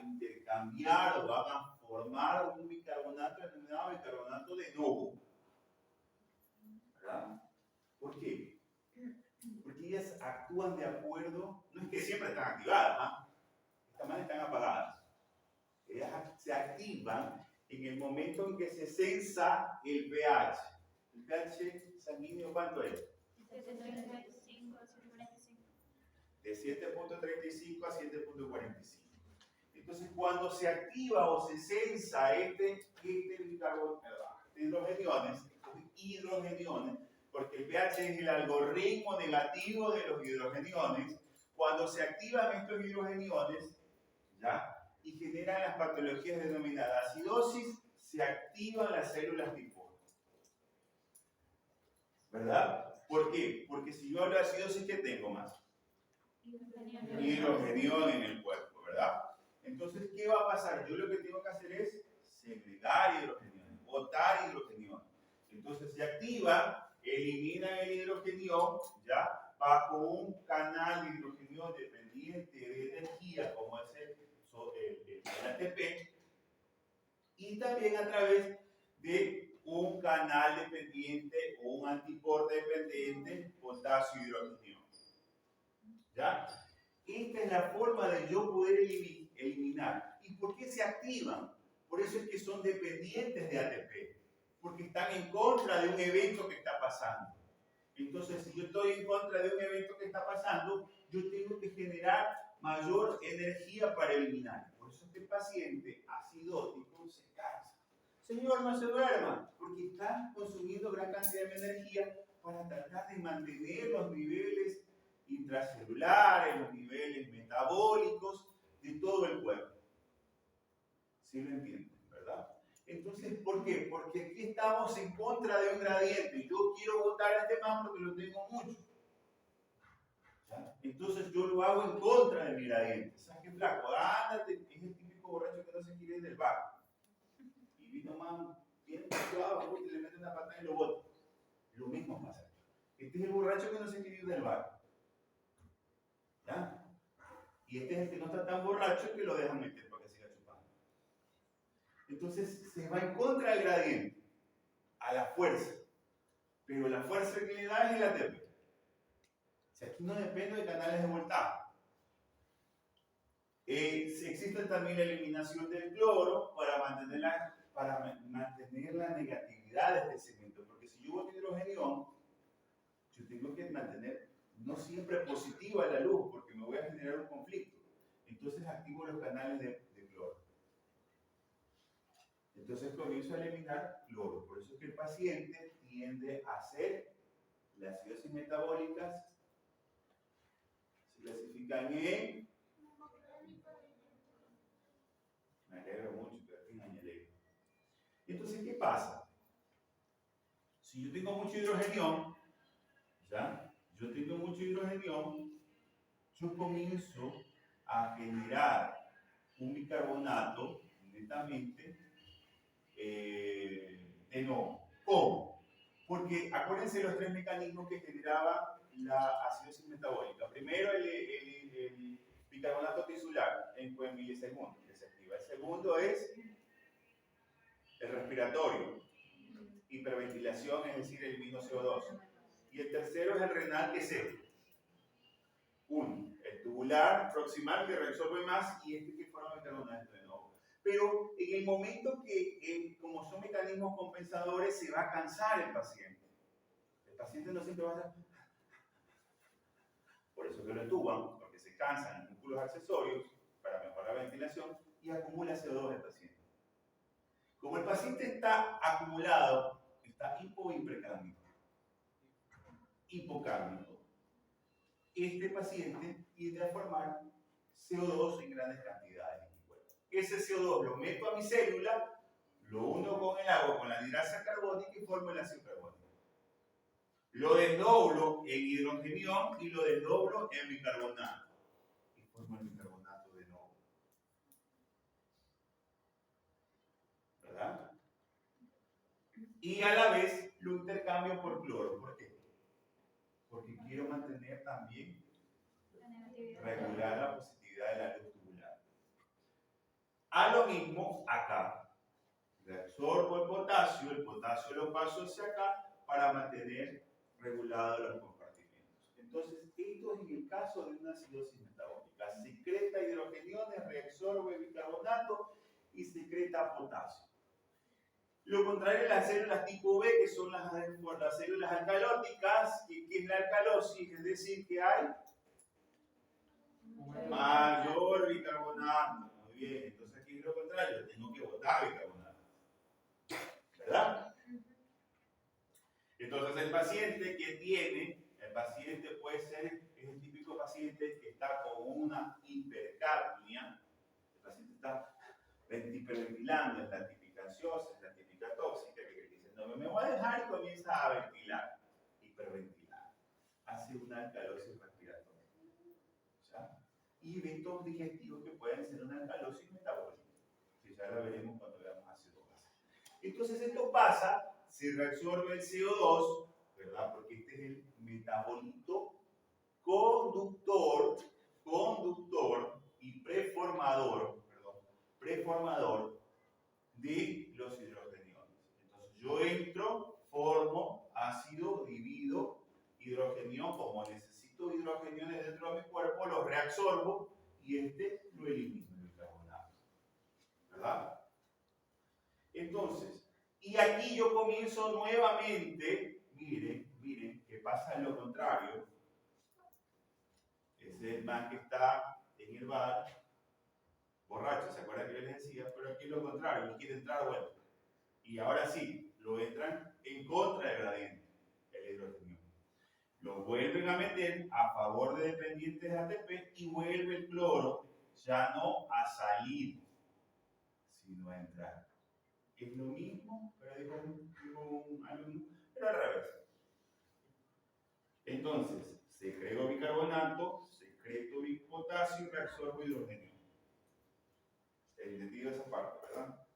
intercambiar o van a formar un bicarbonato denominado bicarbonato de novo. ¿Verdad? ¿Por qué? Porque ellas actúan de acuerdo, no es que siempre están activadas, ¿ah? Estas más están apagadas. Ellas se activan en el momento en que se sensa el pH. ¿El pH sanguíneo cuánto es? De 7.35 a 7.45. Entonces, cuando se activa o se sensa este hidrogeniones, porque el pH es el algoritmo negativo de los hidrogeniones, cuando se activan estos hidrogeniones, ¿ya? Y generan las patologías denominadas acidosis, se activan las células tipo, ¿verdad? ¿Por qué? Porque si yo hablo de acidosis, ¿qué tengo más? Hidrogenión en el cuerpo, ¿verdad? Entonces, ¿qué va a pasar? Yo lo que tengo que hacer es segregar hidrogeniones, botar hidrogeniones. Entonces, se activa, elimina el hidrogenión, ¿ya? Bajo un canal de hidrogenión dependiente de energía, como es el ATP, y también a través de un canal dependiente o un antipor dependiente potasio-hidrogenión. ¿Ya? Esta es la forma de yo poder eliminar. ¿Y por qué se activan? Por eso es que son dependientes de ATP, porque están en contra de un evento que está pasando. Entonces, si yo estoy en contra de un evento que está pasando, yo tengo que generar mayor energía para eliminar. Por eso este paciente acidótico se cansa. Señor, no se duerma, porque está consumiendo gran cantidad de energía para tratar de mantener los niveles intracelulares, los niveles metabólicos de todo el cuerpo. ¿Sí lo entienden, verdad? Entonces, ¿por qué? Porque aquí estamos en contra de un gradiente. Yo quiero botar a este man porque lo tengo mucho. ¿Ya? Entonces yo lo hago en contra de mi gradiente. ¿Sabes qué, flaco? Ándate, es el típico borracho que no se quiere ir del bar. Y vino más bien suave, y le mete una patada y lo bota. Lo mismo pasa. Este es el borracho que no se quiere ir del bar. ¿Ya? Y este es el que no está tan borracho que lo dejan meter para que siga chupando. Entonces se va en contra del gradiente, a la fuerza. Pero la fuerza que le da es el ATP. O sea, aquí no depende de canales de voltaje. Existe también la eliminación del cloro para mantener la negatividad de este segmento. Porque si yo boto hidrogeno, yo tengo que mantener no siempre positiva la luz, porque me voy a generar un conflicto. Entonces activo los canales de cloro. Entonces comienzo a eliminar cloro. Por eso es que el paciente tiende a hacer las acidosis metabólicas. Se clasifican en... Me alegro mucho, pero aquí no me alegro. Entonces, ¿qué pasa? Si yo tengo mucho hidrogeno, ¿ya? Yo comienzo a generar un bicarbonato netamente de nuevo. ¿Cómo? Porque acuérdense los tres mecanismos que generaba la acidosis metabólica. Primero, el bicarbonato tisular en milisegundos que se activa. El segundo es el respiratorio, hiperventilación, es decir, elimino CO2. Y el tercero es el renal, que es este. Uno, el tubular proximal, que reabsorbe más, y este que forma bicarbonato de nuevo. Pero en el momento que, como son mecanismos compensadores, se va a cansar el paciente. El paciente no siempre va a estar... Por eso que lo entuban, porque se cansan los músculos accesorios para mejorar la ventilación y acumula CO2 el paciente. Como el paciente está acumulado, está hipocármico, este paciente tiende a formar CO2 en grandes cantidades en mi cuerpo. Ese CO2 lo meto a mi célula, lo uno con el agua, con la anhidrasa carbónica y formo el ácido carbónico. Lo desdoblo en hidrogenión y lo desdoblo en bicarbonato. Y formo el bicarbonato de nuevo. ¿Verdad? Y a la vez lo intercambio por cloro. ¿Por qué? Porque quiero mantener también, regular la positividad de la luz tubular. A lo mismo acá. Reabsorbo el potasio lo paso hacia acá para mantener regulados los compartimentos. Entonces, esto es en el caso de una acidosis metabólica. Secreta hidrogeniones, reabsorbe bicarbonato y secreta potasio. Lo contrario es las células tipo B, que son las células alcalóticas, que es la alcalosis, es decir, que hay mayor bicarbonato. Muy bien, entonces aquí es lo contrario, tengo que botar bicarbonato. ¿Verdad? Entonces el paciente puede ser, es el típico paciente que está con una hipercapnia, el paciente está hiperventilando, es la típica ansiosa, es la típica tóxica, que dice, no me voy a dejar y comienza a ventilar, hiperventilar, hace una alcalosis respiratoria, ¿ya? Y eventos digestivos que pueden ser una alcalosis metabólica, que ya la veremos cuando veamos ácido base. Entonces esto pasa, se reabsorbe el CO2, ¿verdad? Porque este es el metabolito conductor y preformador de los hidrogeniones. Entonces yo entro, formo ácido, divido hidrogenión, como necesito hidrogeniones dentro de mi cuerpo, los reacciono reabsorbo y este lo elimino, el bicarbonato. ¿Verdad? Entonces, y aquí yo comienzo nuevamente, miren, que pasa lo contrario. Ese es el man que está en el bar, borracho, ¿se acuerdan que yo les decía? Pero aquí es lo contrario, él quiere entrar a vuelta. Y ahora sí, lo entran en contra del gradiente, el hidrogenio. Lo vuelven a meter a favor de dependientes de ATP y vuelve el cloro ya no a salir, sino a entrar. Es lo mismo, pero dijo un alumno, pero al revés. Entonces, secreto bicarbonato, secreto bipotasio y reabsorbo hidrogenio. ¿Entendido esa parte, verdad?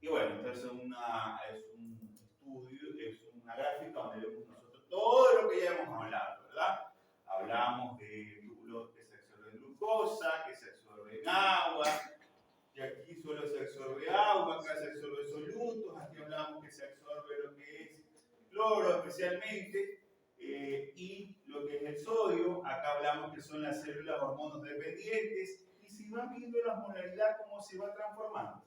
Y bueno, entonces es un estudio, es una gráfica donde vemos nosotros todo lo que ya hemos hablado, ¿verdad? Hablamos de glúbulos que se absorben glucosa, que se absorben agua, y aquí solo se absorbe agua, acá se absorbe solutos, aquí hablamos que se absorbe lo que es cloro especialmente, y lo que es el sodio, acá hablamos que son las células hormonas dependientes, y si van viendo la molaridad cómo se va transformando.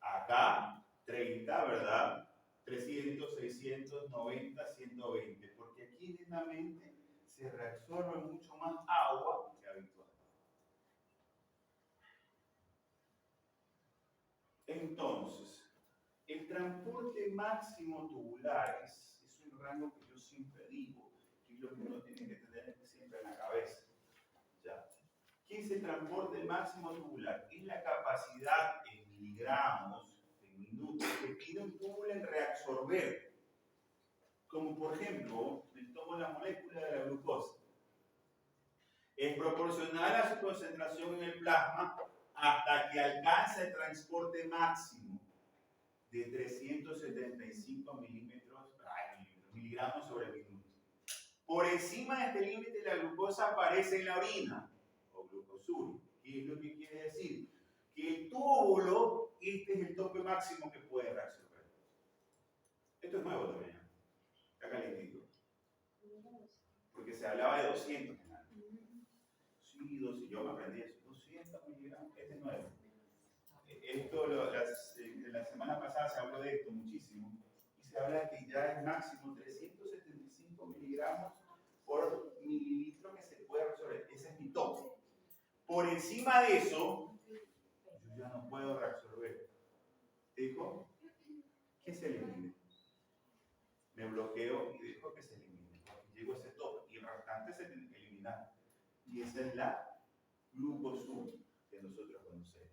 Acá 30, ¿verdad? 300, 600, 90, 120, porque aquí lentamente se reabsorbe mucho más agua que habitual. Entonces, el transporte máximo tubular es un rango que yo siempre digo, que es lo que uno tiene que tener siempre en la cabeza. ¿Ya? ¿Qué es el transporte máximo tubular? Es la capacidad en miligramos, en minutos, que tiene un túbulo en reabsorber. Como por ejemplo, me tomo la molécula de la glucosa. Es proporcional a su concentración en el plasma hasta que alcanza el transporte máximo de 375 miligramos sobre minuto. Por encima de este límite, la glucosa aparece en la orina, o glucosuria. ¿Qué es lo que quiere decir? Que el túbulo, este es el tope máximo que puede reabsorber. Esto es nuevo también. Está calentito. Porque se hablaba de 200. Sí, yo me aprendí eso. 200 miligramos. Este es nuevo. Esto, la semana pasada se habló de esto muchísimo. Y se habla de que ya es máximo 375 miligramos por mililitro que se puede reabsorber. Ese es mi tope. Por encima de eso, yo ya no puedo reabsorber. ¿Dijo? Que se elimine. Me bloqueo y dejo que se elimine. Llego a ese tope y el restante se tiene que eliminar. Y esa es la glucosuria que nosotros conocemos.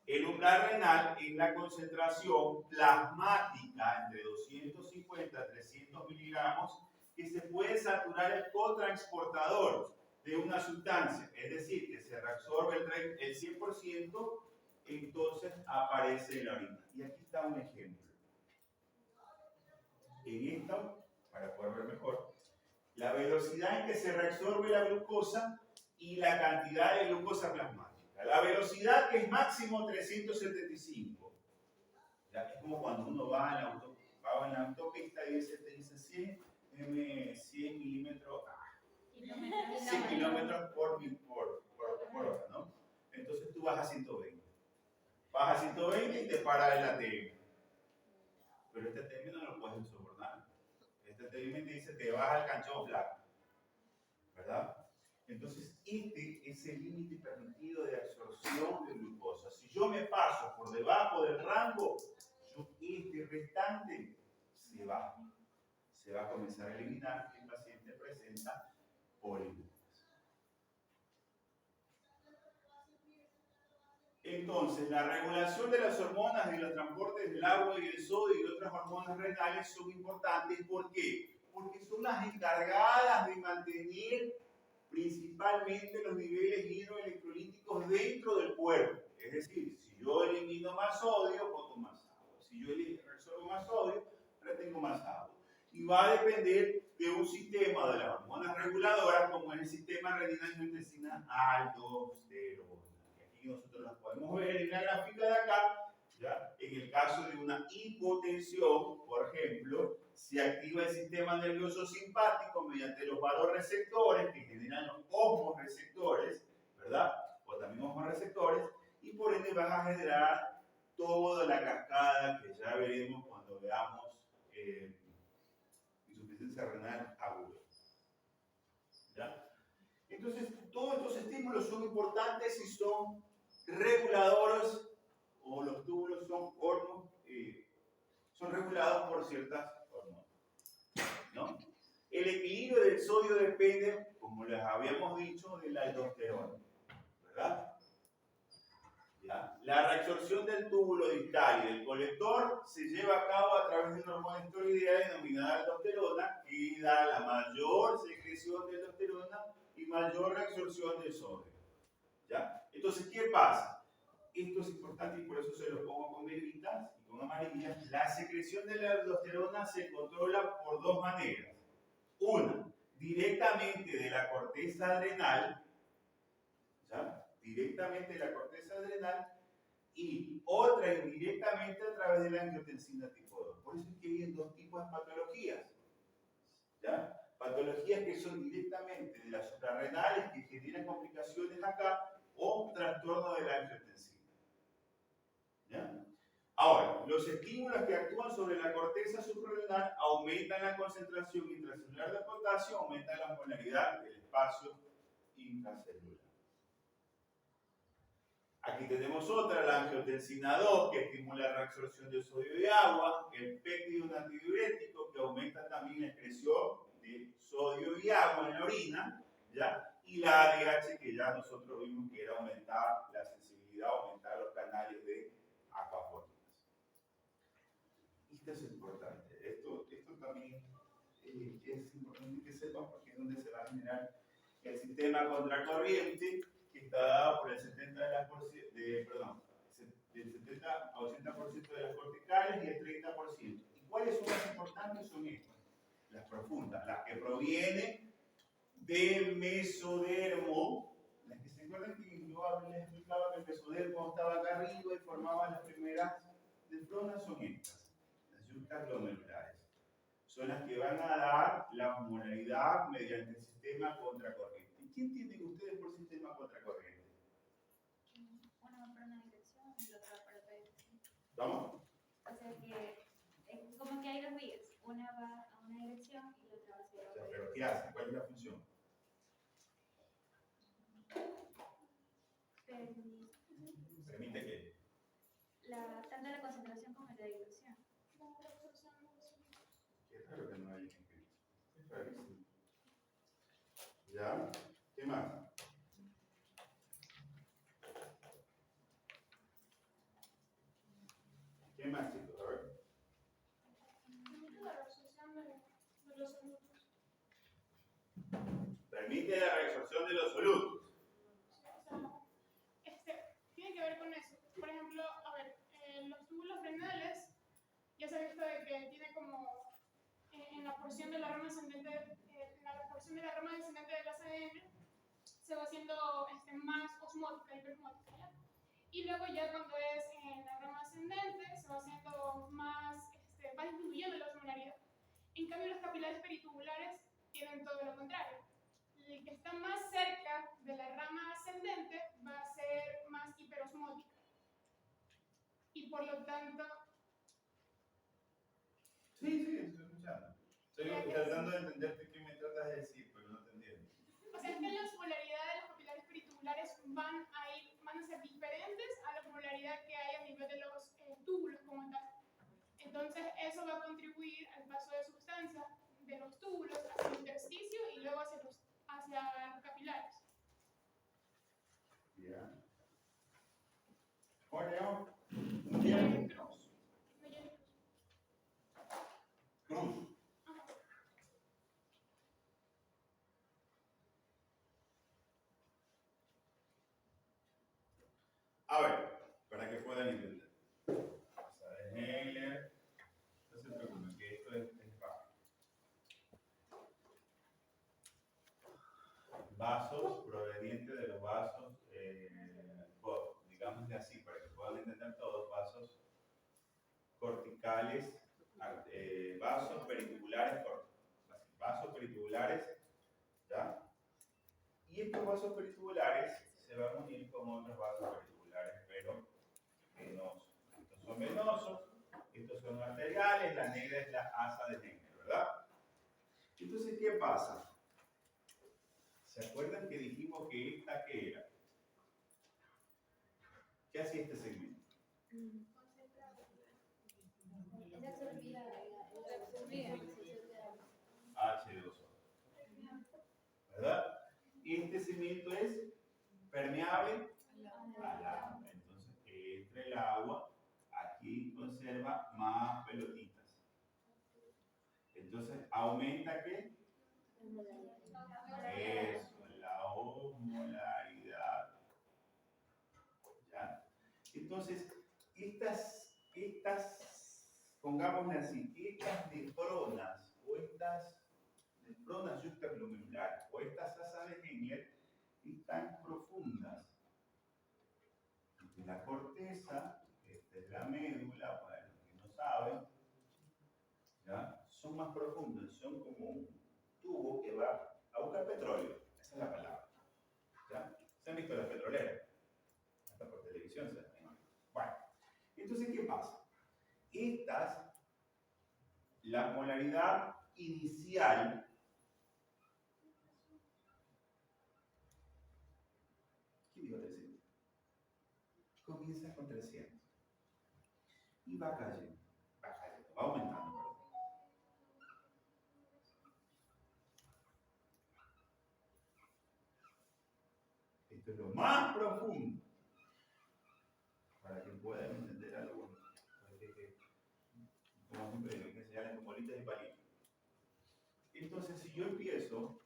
El umbral renal es la concentración plasmática entre 250 y 300 miligramos que se puede saturar el cotransportador de una sustancia, es decir, que se reabsorbe el 100%, entonces aparece en la orina. Y aquí está un ejemplo. En esto, para poder ver mejor, la velocidad en que se reabsorbe la glucosa y la cantidad de glucosa plasmática. La velocidad que es máximo 375. ¿Ya? Es como cuando uno va en la autopista y te dice 100 milímetros, 100 kilómetros por hora, ¿no? Entonces tú vas a 120. Vas a 120 y te para el ATM. Pero este ATM no lo puedes sobornar. Este ATM te dice te vas al canchón flaco. ¿Verdad? Entonces, este es el límite permitido de absorción de glucosa. Si yo me paso por debajo del rango, este restante se va a comenzar a eliminar y el paciente presenta poliuretas. Entonces, la regulación de las hormonas de los transportes del agua y el sodio y otras hormonas renales son importantes. ¿Por qué? Porque son las encargadas de mantener principalmente los niveles hidroelectrolíticos dentro del cuerpo. Es decir, si yo elimino más sodio, boto más agua. Si yo resuelvo más sodio, retengo más agua. Y va a depender de un sistema de las hormonas reguladoras, como es el sistema renina-angiotensina aldosterona. Y aquí nosotros las podemos ver en la gráfica de acá. ¿Ya? En el caso de una hipotensión, por ejemplo, se activa el sistema nervioso simpático mediante los vasoreceptores que generan los osmoreceptores, ¿verdad? O también osmoreceptores, y por ende van a generar toda la cascada que ya veremos cuando veamos insuficiencia renal aguda. ¿Ya? Entonces, todos estos estímulos son importantes y son reguladores, o los túbulos son regulados por ciertas hormonas, ¿no? El equilibrio del sodio depende, como les habíamos dicho, de la aldosterona, ¿verdad? ¿Ya? La reabsorción del túbulo distal y del colector se lleva a cabo a través de una hormona esteroidea denominada aldosterona, que da la mayor secreción de aldosterona y mayor reabsorción del sodio. ¿Ya? Entonces, ¿qué pasa? Esto es importante y por eso se lo pongo con negritas y con amarillas. La secreción de la aldosterona se controla por dos maneras. Una, directamente de la corteza adrenal, ¿ya? Directamente de la corteza adrenal, y otra indirectamente a través de la angiotensina tipo 2. Por eso es que hay dos tipos de patologías, ¿ya? Patologías que son directamente de las suprarrenales que generan complicaciones acá, o trastorno de la angiotensina. ¿Ya? Ahora, los estímulos que actúan sobre la corteza suprarrenal aumentan la concentración intracelular de potasio, aumentan la osmolaridad del espacio intracelular. Aquí tenemos otra, la angiotensina 2, que estimula la reabsorción de sodio y agua, el péptido, un antidiurético que aumenta también la excreción de sodio y agua en la orina, ¿ya? Y la ADH, que ya nosotros vimos que era aumentar la sensibilidad, aumentar los canales de aquaportas. Esto es importante. Esto también es importante que sepan, porque es donde se va a generar el sistema contracorriente, que está dado por el 70 del 70 a 80% de las corticales y el 30%. ¿Y cuáles son las importantes? Son estas, las profundas, las que provienen del mesodermo. Las que se acuerdan que yo les explicaba que el mesodermo estaba acá arriba y formaba las primeras nefronas, son estas, las yuntas glomerulares. Son las que van a dar la osmolaridad mediante el sistema contracorriente. ¿Y qué entienden ustedes por sistema contracorriente? Una va para una dirección y la otra para otra dirección. ¿Vamos? O sea que es como que hay dos vías. Una va a una dirección y la otra va hacia otra. ¿Pero qué hace? ¿Cuál es la función? Permite que Tanto la concentración como la dilución. es raro que no haya escrito. Es rarísimo. ¿Ya? ¿Qué más? ¿Qué más, chicos? A ver. Permite la reabsorción de los solutos. Tiene que ver con eso. Por ejemplo, a ver, los túbulos renales, ya se ha visto de que tiene como en la porción de la rama ascendente, en la porción de la rama descendente del ACN, se va haciendo más osmótica, hiperosmótica, ¿ya? Y luego ya cuando es en la rama ascendente, se va haciendo más, va disminuyendo la osmolaridad. En cambio, los capilares peritubulares tienen todo lo contrario. El que está más cerca de la rama ascendente va a ser más hiperosmótica. Y por lo tanto... Sí, estoy escuchando. Estoy tratando de entenderte qué me tratas de decir, pero no te entiendo. O sea, es que la osmolaridad de los capilares peritubulares van a ser diferentes a la osmolaridad que hay a nivel de los túbulos como tal. Entonces, eso va a contribuir al paso de sustancia de los túbulos hacia el intersticio y luego hacia los capilares. Bien. ¿Cómo le llamo? Cruz. Cruz. A ver, para que puedan entender. Vamos a ver, Hegler. No se preocupen, que esto es fácil. Vasos provenientes de los vasos, digámosle así, para que puedan entender todos, vasos corticales, vasos periculares vasos peritubulares se van a unir con otros vasos peritubulares, pero venosos. Estos son venosos, estos son arteriales, la negra es la asa de Henle, ¿verdad? Entonces, ¿qué pasa? ¿Se acuerdan que dijimos que esta qué era? ¿Qué hacía este segmento? H2O. ¿Verdad? Y este segmento es permeable al agua. Entonces, entra el agua, aquí conserva más pelotitas. Entonces, ¿aumenta qué? Eso, la osmolaridad. ¿Ya? Entonces, pongámosle así, estas nefronas o estas nefronas yuxtaglomerulares o estas asas de Henle están profundas. La corteza, esta es la médula, para los que no saben, ¿ya? Son más profundas, son como un tubo que va a buscar petróleo, esa es la palabra. ¿Ya? ¿Se han visto las petroleras? Hasta por televisión se ven. Bueno, entonces, ¿qué pasa? Estas, la molaridad inicial, ¿qué digo 300? Comienza con 300 y va cayendo, va aumentando. Esto es lo más profundo para que puedan entender algo. Como siempre digo, hay que enseñarles con bolitas y palitos. Entonces, si yo empiezo,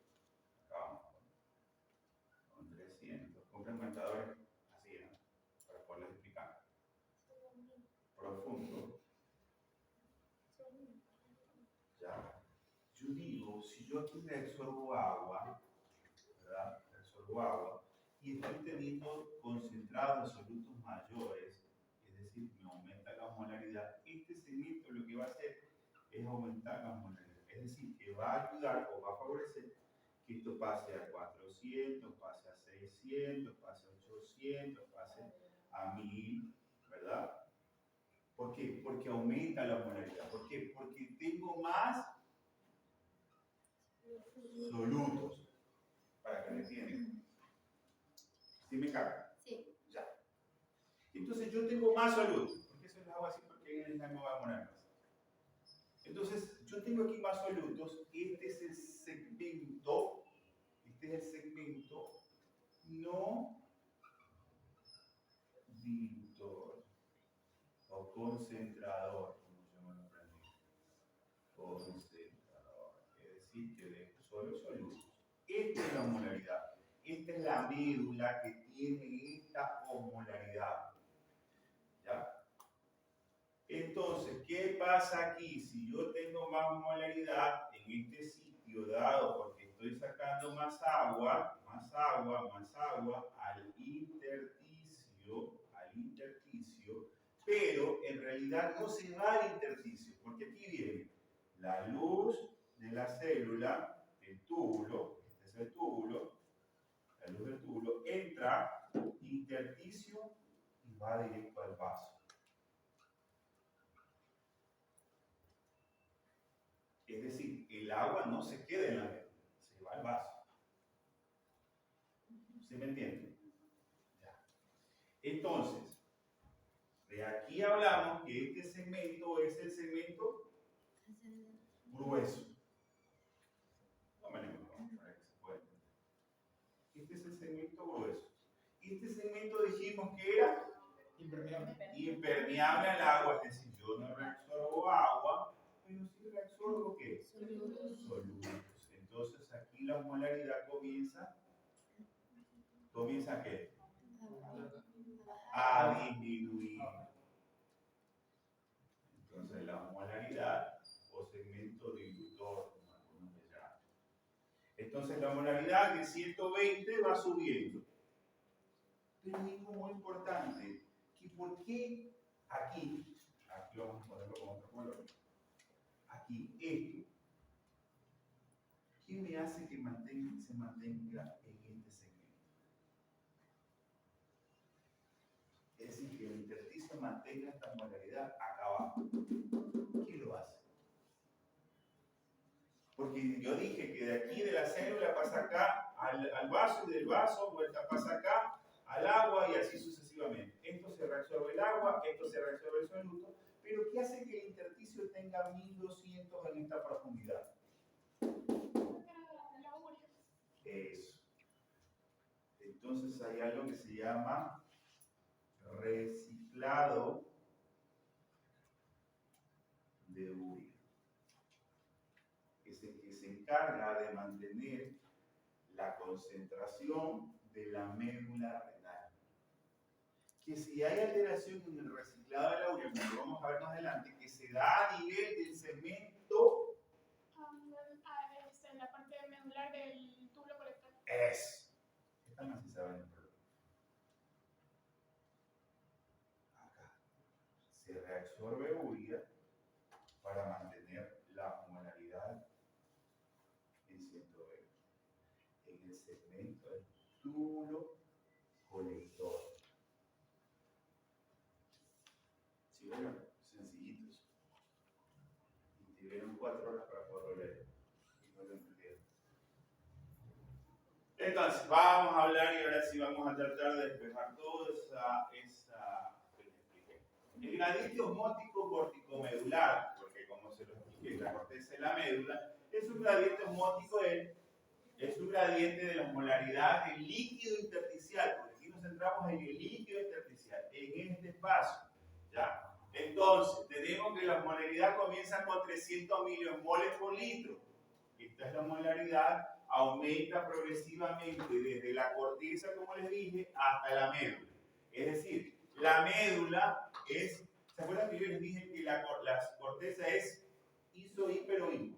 acá vamos, con 300, compren marcadores así, ¿no? Para poderles explicar. Profundo. Ya. Yo digo, si yo aquí reabsorbo agua, ¿verdad? Reabsorbo agua, y estoy teniendo concentrados absolutos mayores, es decir, me aumenta la osmolaridad, este segmento lo que va a hacer es aumentar la osmolaridad. Es decir, que va a ayudar o va a favorecer que esto pase a 400, pase a 600, pase a 800, pase a 1000, ¿verdad? ¿Por qué? Porque aumenta la osmolaridad. ¿Por qué? Porque tengo más solutos. Para que me entiendan. ¿Sí me cabe? Sí. Ya. Entonces yo tengo más solutos. Porque eso es agua así porque en el no va a demorar más. Entonces yo tengo aquí más solutos. Este es el segmento no dilutor o concentrador, como yo me lo aprendí. Concentrador. Es decir, que dejo solo solutos. Esta es la osmolaridad. Esta es la médula que tiene esta osmolaridad. ¿Ya? Entonces, ¿qué pasa aquí? Si yo tengo más osmolaridad en este sitio dado porque estoy sacando más agua al intersticio, pero en realidad no se va al intersticio, porque aquí viene la luz de la célula, el túbulo, este es el túbulo, la luz del túbulo, entra intersticio y va directo al vaso. Es decir, el agua no se queda en la médula, se va al vaso. ¿Sí me entienden? Ya. Entonces, de aquí hablamos que este segmento es el segmento grueso. No me lembro, para que se pueda entender. Este es el segmento grueso. Este segmento dijimos que era impermeable al agua, es decir, yo no reabsorbo agua, pero sí reabsorbo ¿qué? Solutos. Entonces aquí la osmolaridad comienza ¿qué? A disminuir. Entonces la osmolaridad o segmento dilutor, como algunos le llaman. Entonces la osmolaridad de 120 va subiendo. Pero es muy importante que por qué aquí vamos a ponerlo con otro color, aquí esto, ¿qué me hace que se mantenga en este segmento? mantenga esta molaridad acá abajo. ¿Qué lo hace? Porque yo dije que de aquí de la célula pasa acá al vaso y del vaso vuelta pasa acá al agua y así sucesivamente. Esto se reabsorbe el agua, esto se reabsorbe el soluto, pero ¿qué hace que el intersticio tenga 1200 en esta profundidad? Eso. Entonces hay algo que se llama reciclado de urea. Es el que se encarga de mantener la concentración de la médula renal. Que si hay alteración en el reciclado de la urea, como lo vamos a ver más adelante, que se da a nivel del segmento. En la parte medular del túbulo colector. Es. Esta no se sabe el problema. Acá. Se reabsorbe urea para mantener la molaridad en 120. En el segmento del túbulo colector. ¿Sí vieron? Sencillitos. Y tuvieron 4 horas para poderlo leer. Y no lo entendieron. Entonces, vamos a hablar y ahora sí vamos a tratar de despejar toda esa que les expliqué. El gradiente osmótico corticomedular, porque como se lo expliqué, la corteza de la médula, es un gradiente osmótico es un gradiente de la molaridad del líquido intersticial, porque aquí nos centramos en el líquido intersticial, en este espacio. ¿Ya? Entonces, tenemos que la molaridad comienza con 300 milimoles por litro. Esta es la molaridad, aumenta progresivamente desde la corteza, como les dije, hasta la médula. Es decir, la médula es, ¿se acuerdan que yo les dije que la corteza es iso, hiper o hipo?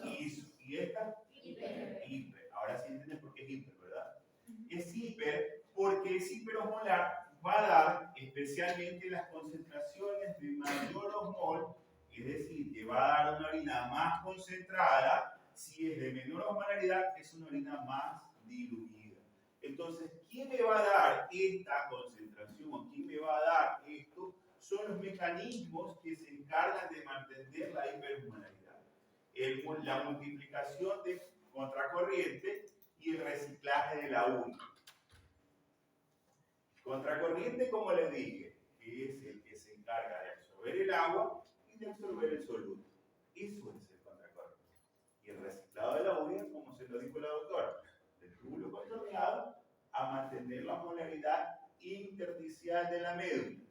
Iso. ¿Y esta? Hiper. Ahora sí entienden por qué es hiper, ¿verdad? Es hiper porque es hiperosmolar, va a dar especialmente las concentraciones de mayor osmol, es decir, que va a dar una orina más concentrada. Si es de menor osmolaridad, es una orina más diluida. Entonces, ¿quién me va a dar esta concentración o quién me va a dar esto? Son los mecanismos que se encargan de mantener la hiperosmolaridad. La multiplicación de contracorriente y el reciclaje de la urea. Contracorriente, como les dije, que es el que se encarga de absorber el agua y de absorber el soluto. Eso es el contracorriente. Y el reciclado de la urea, como se lo dijo la doctora, del túbulo contorneado a mantener la molaridad intersticial de la médula.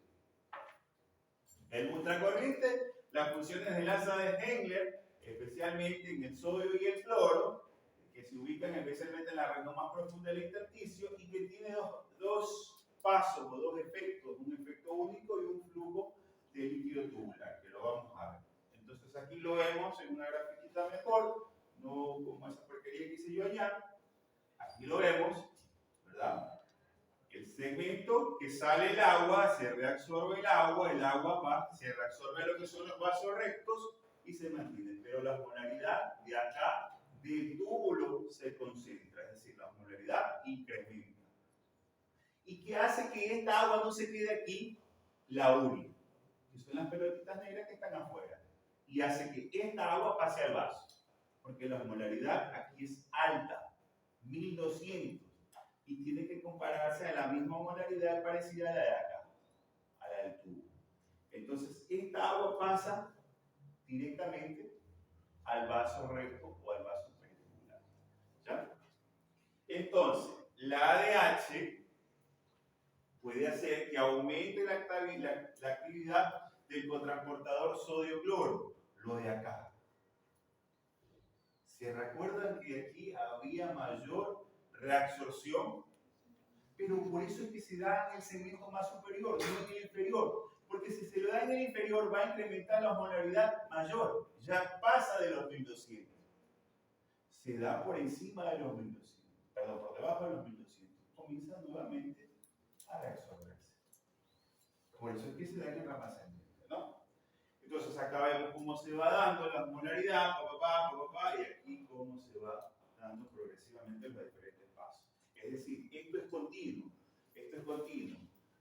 El ultracorriente, las funciones del asa de Hengler, especialmente en el sodio y el cloro, que se ubican especialmente en la región más profunda del intersticio y que tiene dos pasos o dos efectos, un efecto único y un flujo de líquido tubular, que lo vamos a ver. Entonces aquí lo vemos en una grafiquita mejor, no como esa porquería que hice yo allá. Aquí lo vemos, ¿verdad? El segmento que sale el agua, se reabsorbe el agua se reabsorbe lo que son los vasos rectos y se mantiene. Pero la molaridad de acá, del túbulo, se concentra, es decir, la molaridad incrementa. ¿Y qué hace que esta agua no se quede aquí? La urea, que son las pelotitas negras que están afuera. Y hace que esta agua pase al vaso. Porque la molaridad aquí es alta, 1200. Y tiene que compararse a la misma molaridad parecida a la de acá, a la del tubo. Entonces, esta agua pasa directamente al vaso recto o al vaso ventricular. ¿Ya? Entonces, la ADH puede hacer que aumente la actividad del cotransportador sodio-cloro, lo de acá. ¿Se recuerdan que aquí había mayor reabsorción? Pero por eso es que se da en el segmento más superior, no en el inferior. Porque si se lo da en el inferior va a incrementar la osmolaridad mayor. Ya pasa de los 1200. Se da por encima de los 1200. Perdón, por debajo de los 1200. Comienza nuevamente a reabsorberse. Por eso es que se da en el rama ascendente, ¿no? Entonces acá vemos cómo se va dando la osmolaridad, y aquí cómo se va dando progresivamente los diferentes pasos. Es decir, esto es continuo.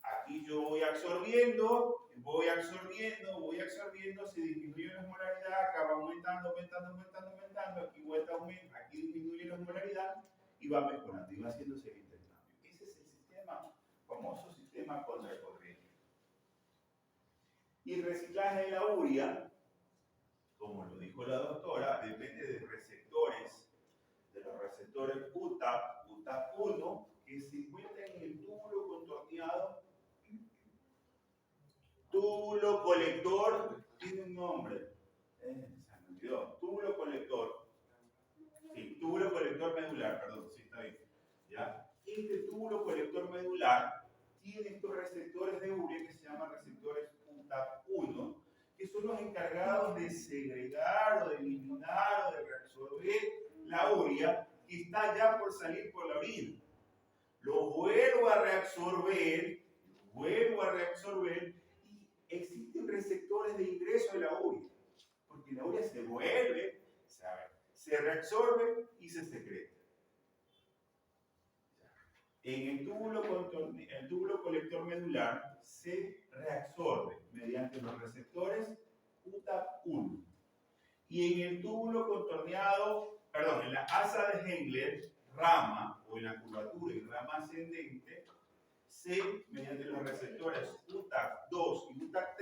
Aquí yo voy a absorbiendo, se disminuye la osmolaridad, acá va aumentando, aquí vuelta aumenta, aquí disminuye la osmolaridad y va mejorando, y va haciéndose el intercambio. Ese es el sistema, famoso sistema contracorriente. Y el reciclaje de la urea, como lo dijo la doctora, depende de receptores, de los receptores UTAP1, que se encuentran en el túbulo contorneado. Túbulo colector tiene un nombre. Se me olvidó. Túbulo colector. Sí, túbulo colector medular, perdón, sí, está bien. ¿Ya? Este túbulo colector medular tiene estos receptores de urea que se llaman receptores UTAP1, que son los encargados de segregar o de eliminar o de reabsorber la urea que está ya por salir por la orina. Lo vuelvo a reabsorber y existen receptores de ingreso de la urea, porque la urea se vuelve, se reabsorbe y se secreta. En el túbulo colector medular se reabsorbe mediante los receptores UTAP1. Y en el túbulo contorneado, en la asa de Hengler, rama, o en la curvatura y rama ascendente, mediante los receptores UTAP2 y UTAP3,